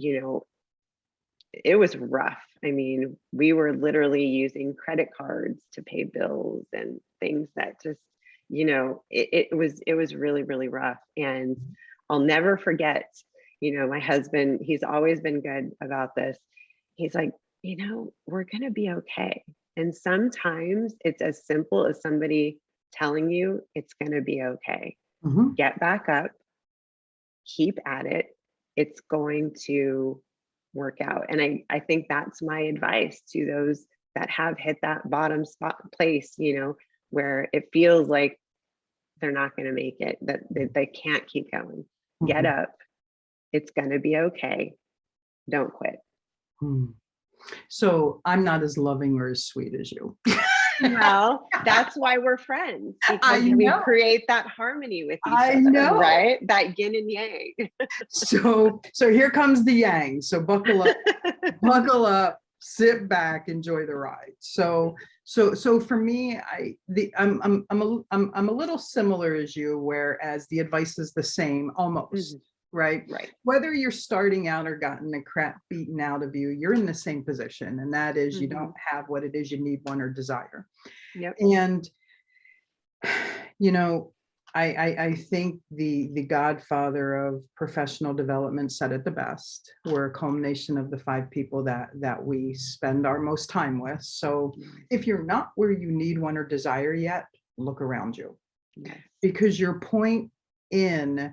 [SPEAKER 1] it was rough. I mean, we were literally using credit cards to pay bills and things that just, it was really, really rough. And I'll never forget, my husband, he's always been good about this. He's like, we're going to be okay. And sometimes it's as simple as somebody telling you it's going to be okay. Get back up, keep at it. It's going to work out. And I think that's my advice to those that have hit that bottom spot place, where it feels like they're not going to make it, that they can't keep going. Get up. It's going to be okay. Don't quit.
[SPEAKER 4] So I'm not as loving or as sweet as you.
[SPEAKER 1] Well, that's why we're friends, because we create that harmony with each other, right? That yin and yang.
[SPEAKER 4] So here comes the yang. So buckle up, sit back, enjoy the ride. So for me, I'm a little similar as you, whereas the advice is the same almost. Right. Whether you're starting out or gotten the crap beaten out of you, you're in the same position. And that is, you don't have what it is you need, want, or desire. And, I think the godfather of professional development said it the best. We're a culmination of the 5 people that we spend our most time with. So if you're not where you need, want, or desire yet, look around you. Because your point in,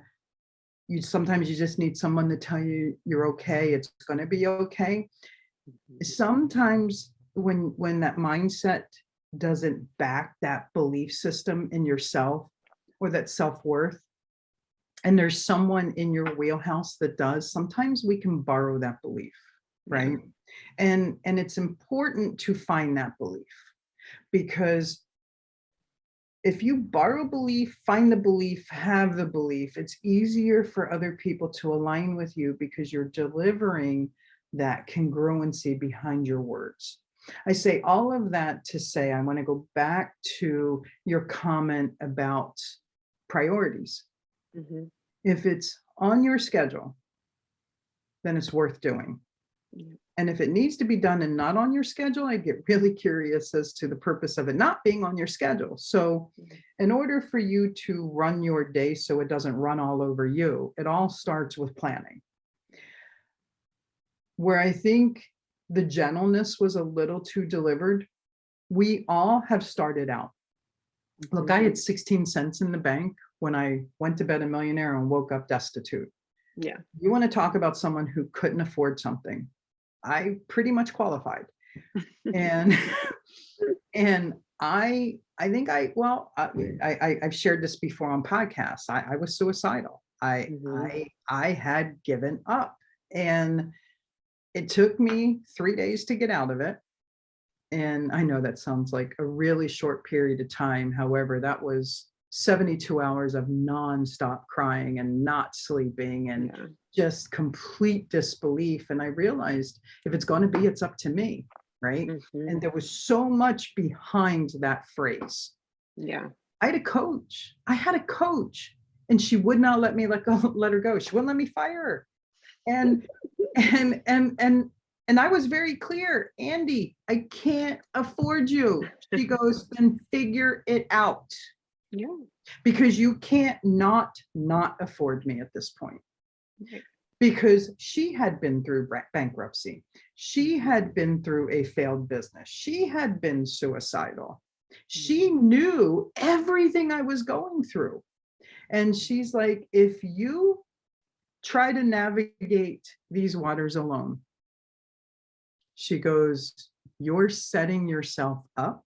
[SPEAKER 4] sometimes you just need someone to tell you you're okay, it's going to be okay. Sometimes when that mindset doesn't back that belief system in yourself or that self-worth, and there's someone in your wheelhouse that does, sometimes we can borrow that belief, right? And it's important to find that belief, because if you borrow belief, find the belief, have the belief, it's easier for other people to align with you because you're delivering that congruency behind your words. I say all of that to say, I want to go back to your comment about priorities.
[SPEAKER 1] Mhm.
[SPEAKER 4] If it's on your schedule, then it's worth doing.
[SPEAKER 1] Yeah.
[SPEAKER 4] And if it needs to be done and not on your schedule, I'd get really curious as to the purpose of it not being on your schedule. So, in order for you to run your day so it doesn't run all over you, it all starts with planning. Where I think the gentleness was a little too delivered, we all have started out. Look,
[SPEAKER 1] Mhm.
[SPEAKER 4] I had 16 cents in the bank when I went to bed a millionaire and woke up destitute.
[SPEAKER 1] Yeah.
[SPEAKER 4] You want to talk about someone who couldn't afford something? I pretty much qualified. And and I think I've shared this before on podcasts. I was suicidal.
[SPEAKER 1] Mhm.
[SPEAKER 4] I had given up, and it took me 3 days to get out of it. And I know that sounds like a really short period of time. However, that was 72 hours of nonstop crying and not sleeping and
[SPEAKER 1] Yeah.
[SPEAKER 4] just complete disbelief. And I realized if it's going to be, it's up to me. Right.
[SPEAKER 1] Mhm.
[SPEAKER 4] And there was so much behind that phrase.
[SPEAKER 1] Yeah.
[SPEAKER 4] I had a coach, and she would not let me let her go. She wouldn't let me fire her. And and and and and I was very clear, Andy, I can't afford you. She goes, then figure it out,
[SPEAKER 1] Yeah.
[SPEAKER 4] because you can't not afford me at this point.
[SPEAKER 1] Right.
[SPEAKER 4] Because she had been through bankruptcy. She had been through a failed business. She had been suicidal. She knew everything I was going through. And she's like, if you try to navigate these waters alone, she goes, you're setting yourself up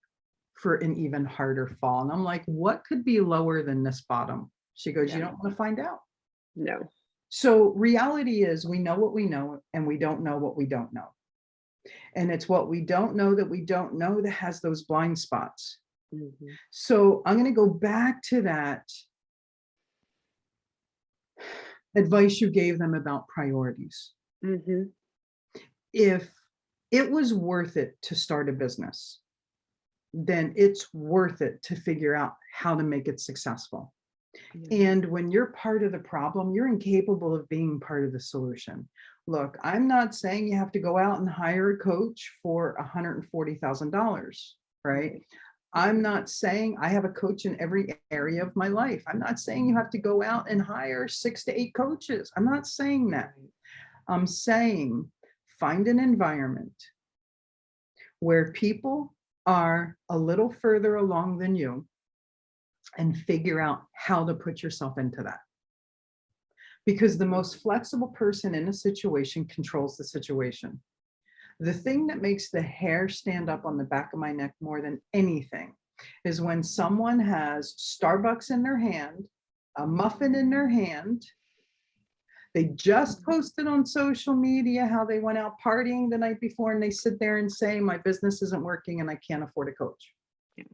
[SPEAKER 4] for an even harder fall. And I'm like, what could be lower than this bottom? She goes, you
[SPEAKER 1] Yeah.
[SPEAKER 4] don't want to find out.
[SPEAKER 1] No.
[SPEAKER 4] So reality is we know what we know and we don't know what we don't know. And it's what we don't know that has those blind spots.
[SPEAKER 1] Mhm.
[SPEAKER 4] So I'm going to go back to that advice you gave them about priorities.
[SPEAKER 1] Mhm.
[SPEAKER 4] If it was worth it to start a business, then it's worth it to figure out how to make it successful.
[SPEAKER 1] Yeah.
[SPEAKER 4] And when you're part of the problem, you're incapable of being part of the solution. Look, I'm not saying you have to go out and hire a coach for $140,000, right?
[SPEAKER 1] Right.
[SPEAKER 4] I'm not saying I have a coach in every area of my life. I'm not saying you have to go out and hire 6 to 8 coaches. I'm not saying that.
[SPEAKER 1] Right.
[SPEAKER 4] I'm saying find an environment where people are a little further along than you and figure out how to put yourself into that. Because the most flexible person in a situation controls the situation. The thing that makes the hair stand up on the back of my neck more than anything is when someone has Starbucks in their hand, a muffin in their hand. They just posted on social media how they went out partying the night before, and they sit there and say, my business isn't working and I can't afford a coach.
[SPEAKER 1] Yeah.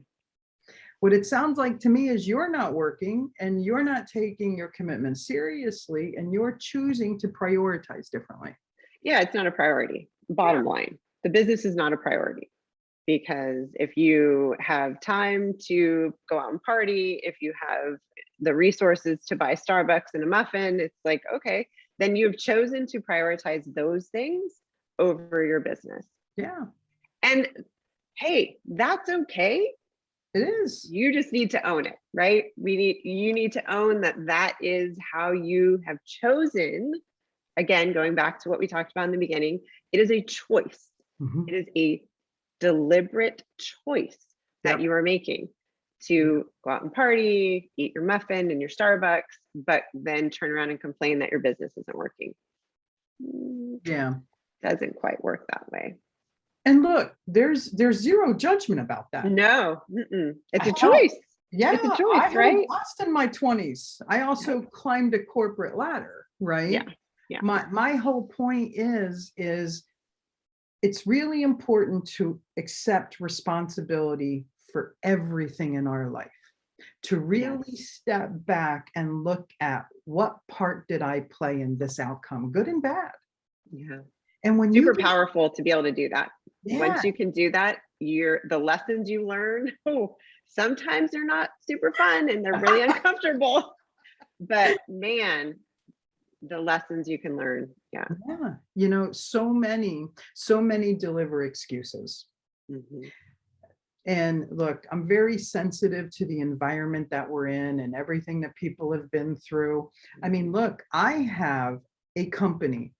[SPEAKER 4] What it sounds like to me is you're not working and you're not taking your commitment seriously, and you're choosing to prioritize differently.
[SPEAKER 1] Yeah, it's not a priority.
[SPEAKER 4] Yeah.
[SPEAKER 1] Bottom line, the business is not a priority, because if you have time to go out and party, if you have the resources to buy Starbucks and a muffin, it's like, okay, then you've chosen to prioritize those things over your business.
[SPEAKER 4] Yeah,
[SPEAKER 1] And hey, that's okay.
[SPEAKER 4] it is.
[SPEAKER 1] You just need to own it, right? You need to own that that is how you have chosen. Again, going back to what we talked about in the beginning, it is a choice.
[SPEAKER 4] Mhm.
[SPEAKER 1] It is a deliberate choice that
[SPEAKER 4] Yep.
[SPEAKER 1] you are making to go out and party, eat your muffin and your Starbucks, but then turn around and complain that your business isn't working.
[SPEAKER 4] Yeah.
[SPEAKER 1] Doesn't quite work that way.
[SPEAKER 4] And look, there's zero judgment about that.
[SPEAKER 1] No, it's a
[SPEAKER 4] Hell,
[SPEAKER 1] choice.
[SPEAKER 4] yeah,
[SPEAKER 1] It's a
[SPEAKER 4] I
[SPEAKER 1] choice,
[SPEAKER 4] had a
[SPEAKER 1] right?
[SPEAKER 4] blast in my 20s. I also climbed a corporate ladder,
[SPEAKER 1] Yeah,
[SPEAKER 4] right?
[SPEAKER 1] yeah.
[SPEAKER 4] My whole point is it's really important to accept responsibility for everything in our life. to really step back and look at what part did I play in this outcome, good and bad.
[SPEAKER 1] Yeah.
[SPEAKER 4] And when
[SPEAKER 1] Super powerful to be able to do that.
[SPEAKER 4] Yeah.
[SPEAKER 1] Once you can do that, the lessons you learn, sometimes they're not super fun and they're really uncomfortable. But man, the lessons you can learn. Yeah.
[SPEAKER 4] Yeah. So many deliver excuses.
[SPEAKER 1] Mm-hmm.
[SPEAKER 4] And look, I'm very sensitive to the environment that we're in and everything that people have been through. I mean, look, I have a company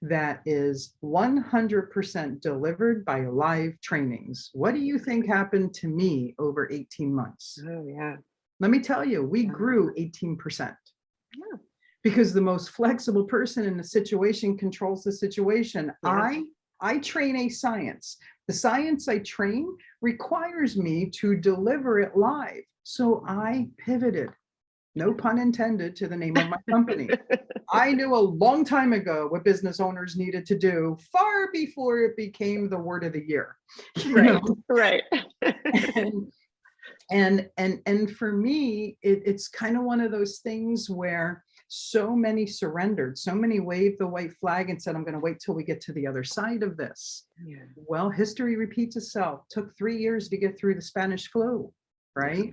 [SPEAKER 4] that is 100% delivered by live trainings. What do you think happened to me over 18 months?
[SPEAKER 1] Oh, yeah.
[SPEAKER 4] Let me tell you, we grew 18%.
[SPEAKER 1] Yeah.
[SPEAKER 4] Because the most flexible person in the situation controls the situation.
[SPEAKER 1] Yeah.
[SPEAKER 4] I train a science. The science I train requires me to deliver it live. So I pivoted, no pun intended, to the name of my company. I knew a long time ago what business owners needed to do, far before it became the word of the year.
[SPEAKER 1] Right.
[SPEAKER 4] And for me, it's kind of one of those things where so many surrendered, so many waved the white flag and said, I'm going to wait till we get to the other side of this. Yeah. Well, history repeats itself. Took 3 years to get through the Spanish flu, right? Yeah.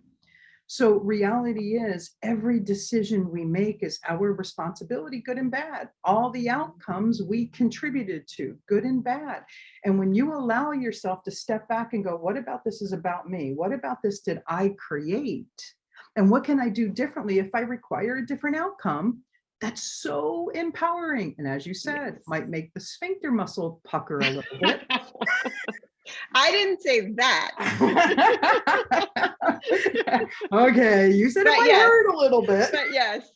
[SPEAKER 4] So reality is every decision we make is our responsibility, good and bad. All the outcomes we contributed to, good and bad. And when you allow yourself to step back and go, what about this is about me? What about this did I create? And what can I do differently if I require a different outcome? That's so empowering. And as you said, might make the sphincter muscle pucker a little bit.
[SPEAKER 1] I didn't say that.
[SPEAKER 4] Okay, you said it might hurt a little bit.
[SPEAKER 1] But yes,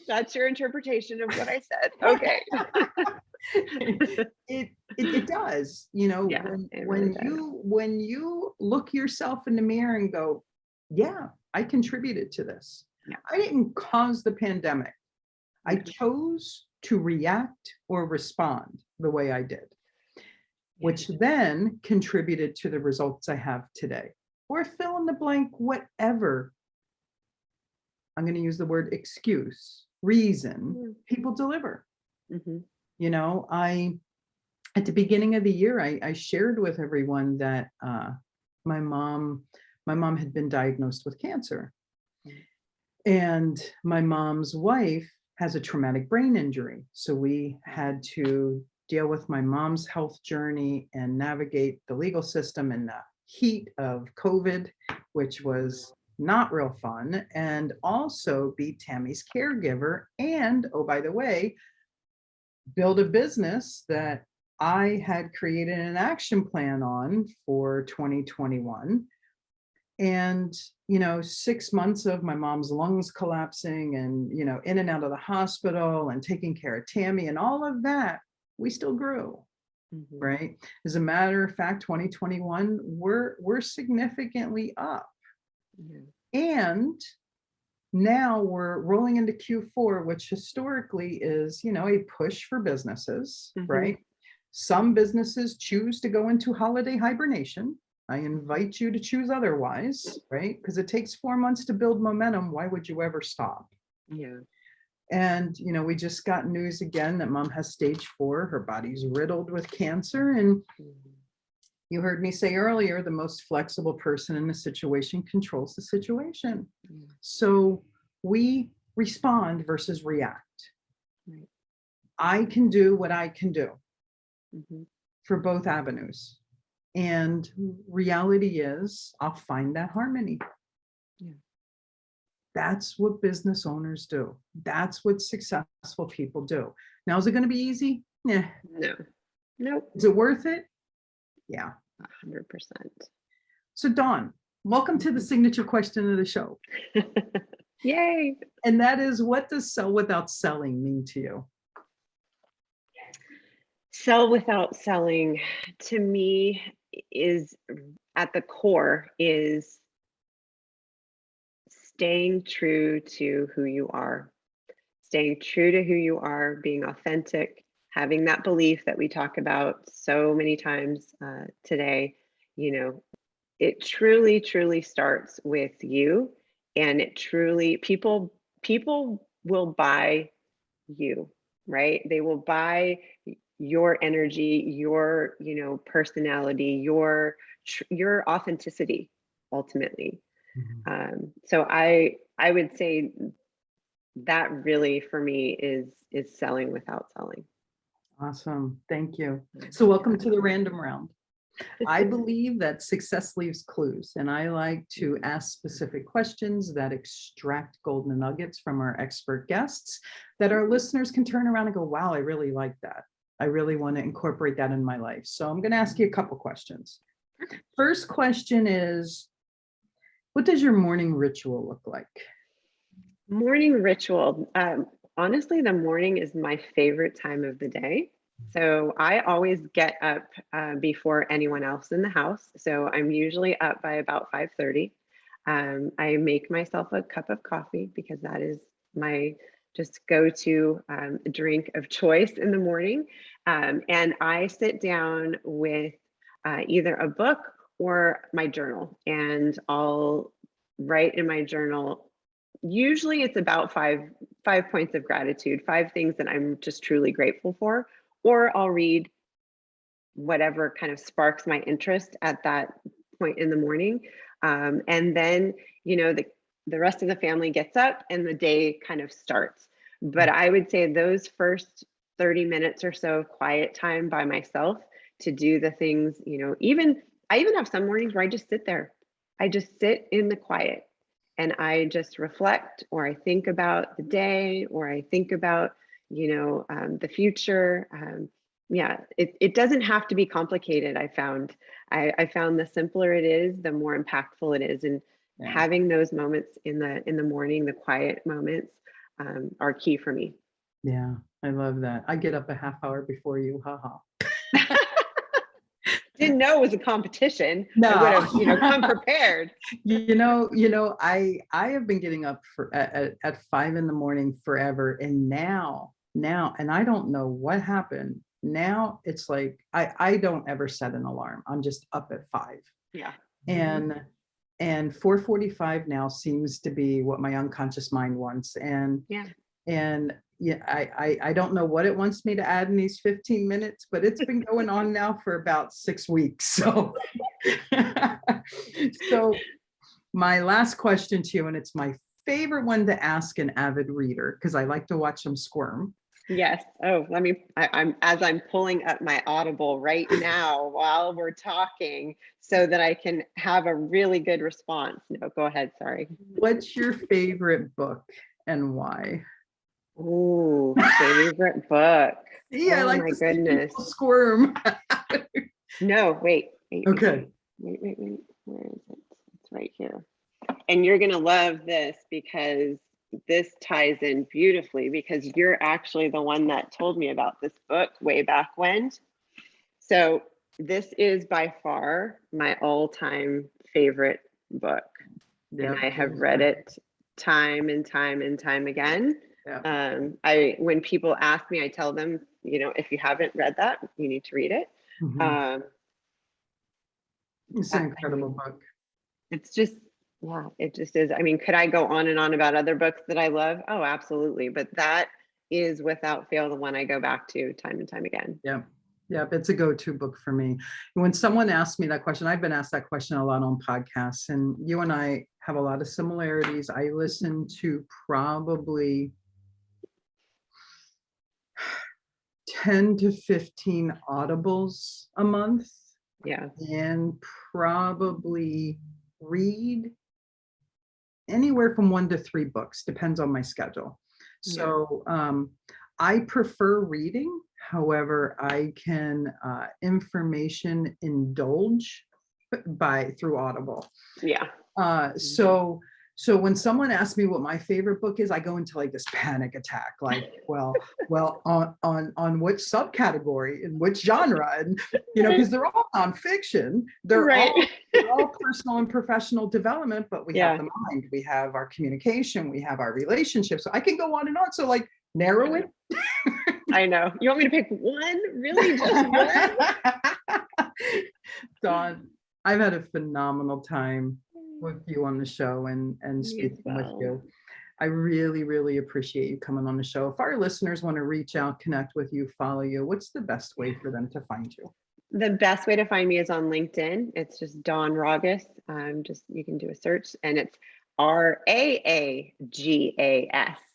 [SPEAKER 1] that's your interpretation of what I said. Okay.
[SPEAKER 4] It does, when you look yourself in the mirror and go, yeah, I contributed to this. Yeah. I didn't cause the pandemic. I chose to react or respond the way I did, which then contributed to the results I have today. Or fill in the blank, whatever. I'm going to use the word excuse, reason, people deliver. Mm-hmm. At the beginning of the year, I shared with everyone that my mom had been diagnosed with cancer. And my mom's wife has a traumatic brain injury. So we had to deal with my mom's health journey and navigate the legal system in the heat of COVID, which was not real fun, and also be Tammy's caregiver. And, oh, by the way, build a business that I had created an action plan on for 2021. And, 6 months of my mom's lungs collapsing and, in and out of the hospital and taking care of Tammy and all of that, we still grew, right? As a matter of fact, 2021, we're significantly up. And now we're rolling into Q4, which historically is, a push for businesses, right? Some businesses choose to go into holiday hibernation. I invite you to choose otherwise, right? Because it takes 4 months to build momentum. Why would you ever stop? Yeah. And, we just got news again that mom has stage 4. Her body's riddled with cancer. And you heard me say earlier, the most flexible person in the situation controls the situation. So we respond versus react. Right. I can do what I can do for both avenues. And reality is, I'll find that harmony. Yeah. That's what business owners do. That's what successful people do. Now, is it going to be easy? Yeah.
[SPEAKER 1] No. Nope.
[SPEAKER 4] Is it worth it? Yeah.
[SPEAKER 1] 100%.
[SPEAKER 4] So, Dawn, welcome to the signature question of the show.
[SPEAKER 1] Yay.
[SPEAKER 4] And that is, what does sell without selling mean to you?
[SPEAKER 1] Sell without selling, to me, is at the core is staying true to who you are, being authentic, having that belief that we talk about so many times today. It truly starts with you And it truly, people will buy you, right? They will buy your energy, your, personality, your authenticity ultimately. So I would say that really for me is selling without selling.
[SPEAKER 4] Awesome. Thank you. So welcome to the random round. I believe that success leaves clues, and I like to ask specific questions that extract golden nuggets from our expert guests that our listeners can turn around and go, wow, I really like that. I really want to incorporate that in my life. So I'm going to ask you a couple questions. First question is, what does your morning ritual look like?
[SPEAKER 1] Morning ritual. Honestly, the morning is my favorite time of the day. So I always get up before anyone else in the house. So I'm usually up by about 5:30. I make myself a cup of coffee because that is my just go-to drink of choice in the morning. And I sit down with either a book or my journal, and I'll write in my journal. Usually it's about five points of gratitude, 5 things that I'm just truly grateful for, or I'll read whatever kind of sparks my interest at that point in the morning. And then, the rest of the family gets up and the day kind of starts. But I would say those first 30 minutes or so of quiet time by myself to do the things, I even have some mornings where I just sit there. I just sit in the quiet and I just reflect, or I think about the day, or I think about, the future. Yeah, it doesn't have to be complicated. I found the simpler it is, the more impactful it is. And having those moments in the morning, the quiet moments, are key for me.
[SPEAKER 4] Yeah, I love that. I get up a half hour before you. Haha.
[SPEAKER 1] Didn't know it was a competition.
[SPEAKER 4] No.
[SPEAKER 1] I would have, come prepared.
[SPEAKER 4] I have been getting up at 5 a.m. forever, and now, and I don't know what happened. Now it's like I don't ever set an alarm. I'm just up at 5.
[SPEAKER 1] Yeah.
[SPEAKER 4] And 4:45 now seems to be what my unconscious mind wants. And I don't know what it wants me to add in these 15 minutes, but it's been going on now for about 6 weeks. So, so my last question to you, and it's my favorite one to ask an avid reader because I like to watch them squirm.
[SPEAKER 1] Yes. Oh, I'm pulling up my Audible right now while we're talking so that I can have a really good response. No, go ahead. Sorry.
[SPEAKER 4] What's your favorite book and why?
[SPEAKER 1] Ooh, favorite book.
[SPEAKER 4] Yeah, I like
[SPEAKER 1] my
[SPEAKER 4] to
[SPEAKER 1] goodness.
[SPEAKER 4] See people squirm.
[SPEAKER 1] No, wait.
[SPEAKER 4] Okay.
[SPEAKER 1] Wait. Where is it? It's right here. And you're going to love this because this ties in beautifully because you're actually the one that told me about this book way back when. So this is by far my all-time favorite book. Yep. And I have read it time and time and time again. Yep. When people ask me, I tell them, if you haven't read that, you need to read it. Mm-hmm.
[SPEAKER 4] It's an incredible book.
[SPEAKER 1] It's just, yeah, it just is. I mean, could I go on and on about other books that I love? Oh, absolutely. But that is without fail the one I go back to time and time again.
[SPEAKER 4] Yeah. Yeah, it's a go-to book for me. When someone asks me that question, I've been asked that question a lot on podcasts, and you and I have a lot of similarities. I listen to probably 10 to 15 Audibles a month.
[SPEAKER 1] Yeah.
[SPEAKER 4] And probably read anywhere from 1 to 3 books, depends on my schedule. So I prefer reading. However, I can information indulge through Audible.
[SPEAKER 1] Yeah.
[SPEAKER 4] So when someone asks me what my favorite book is, I go into like this panic attack, like, well, on which subcategory and which genre, and because they're all nonfiction, they're all personal and professional development, but we have the mind, we have our communication, we have our relationships. So I can go on and on. So like narrow it.
[SPEAKER 1] I know. You want me to pick one? Really, just one?
[SPEAKER 4] Dawn, I've had a phenomenal time with you on the show and
[SPEAKER 1] You as
[SPEAKER 4] speaking with
[SPEAKER 1] well.
[SPEAKER 4] you. I really, really appreciate you coming on the show. If our listeners want to reach out, connect with you, follow you, what's the best way for them to find you?
[SPEAKER 1] The best way to find me is on LinkedIn. It's just Dawn Raagas. You can do a search, and it's Raagas.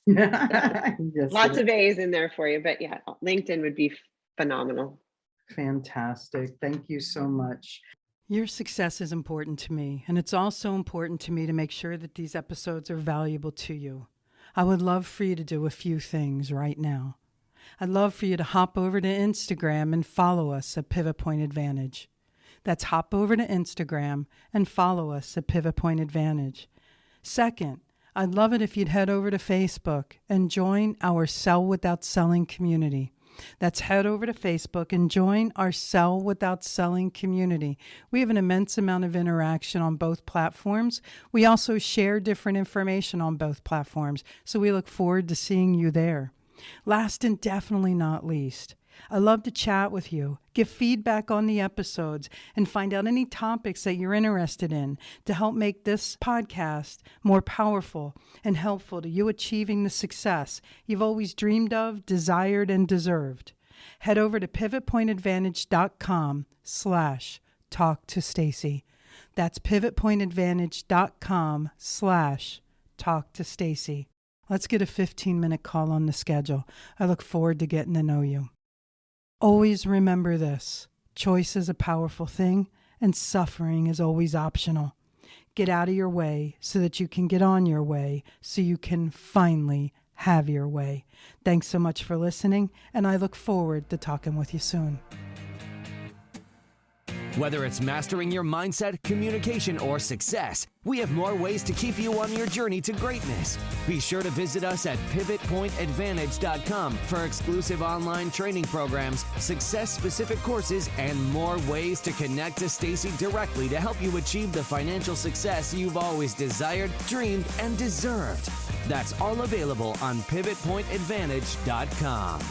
[SPEAKER 4] Yes,
[SPEAKER 1] Lots of A's in there for you, but yeah, LinkedIn would be phenomenal.
[SPEAKER 4] fantastic. Thank you so much.
[SPEAKER 3] Your success is important to me, and it's also important to me to make sure that these episodes are valuable to you. I would love for you to do a few things right now. I'd love for you to hop over to Instagram and follow us at Pivot Point Advantage. That's hop over to Instagram and follow us at Pivot Point Advantage. Second, I'd love it if you'd head over to Facebook and join our Sell Without Selling community. That's head over to Facebook and join our Sell Without Selling community. We have an immense amount of interaction on both platforms. We also share different information on both platforms, so we look forward to seeing you there. Last and definitely not least, I love to chat with you, give feedback on the episodes, and find out any topics that you're interested in to help make this podcast more powerful and helpful to you achieving the success you've always dreamed of, desired, and deserved. Head over to pivotpointadvantage.com/talk to Stacy. That's pivotpointadvantage.com/talk to Stacy. Let's get a 15-minute call on the schedule. I look forward to getting to know you. Always remember this: choice is a powerful thing, and suffering is always optional. Get out of your way so that you can get on your way, so you can finally have your way. Thanks so much for listening, and I look forward to talking with you soon.
[SPEAKER 2] Whether it's mastering your mindset, communication, or success, we have more ways to keep you on your journey to greatness. Be sure to visit us at pivotpointadvantage.com for exclusive online training programs, success-specific courses, and more ways to connect to Stacy directly to help you achieve the financial success you've always desired, dreamed, and deserved. That's all available on pivotpointadvantage.com.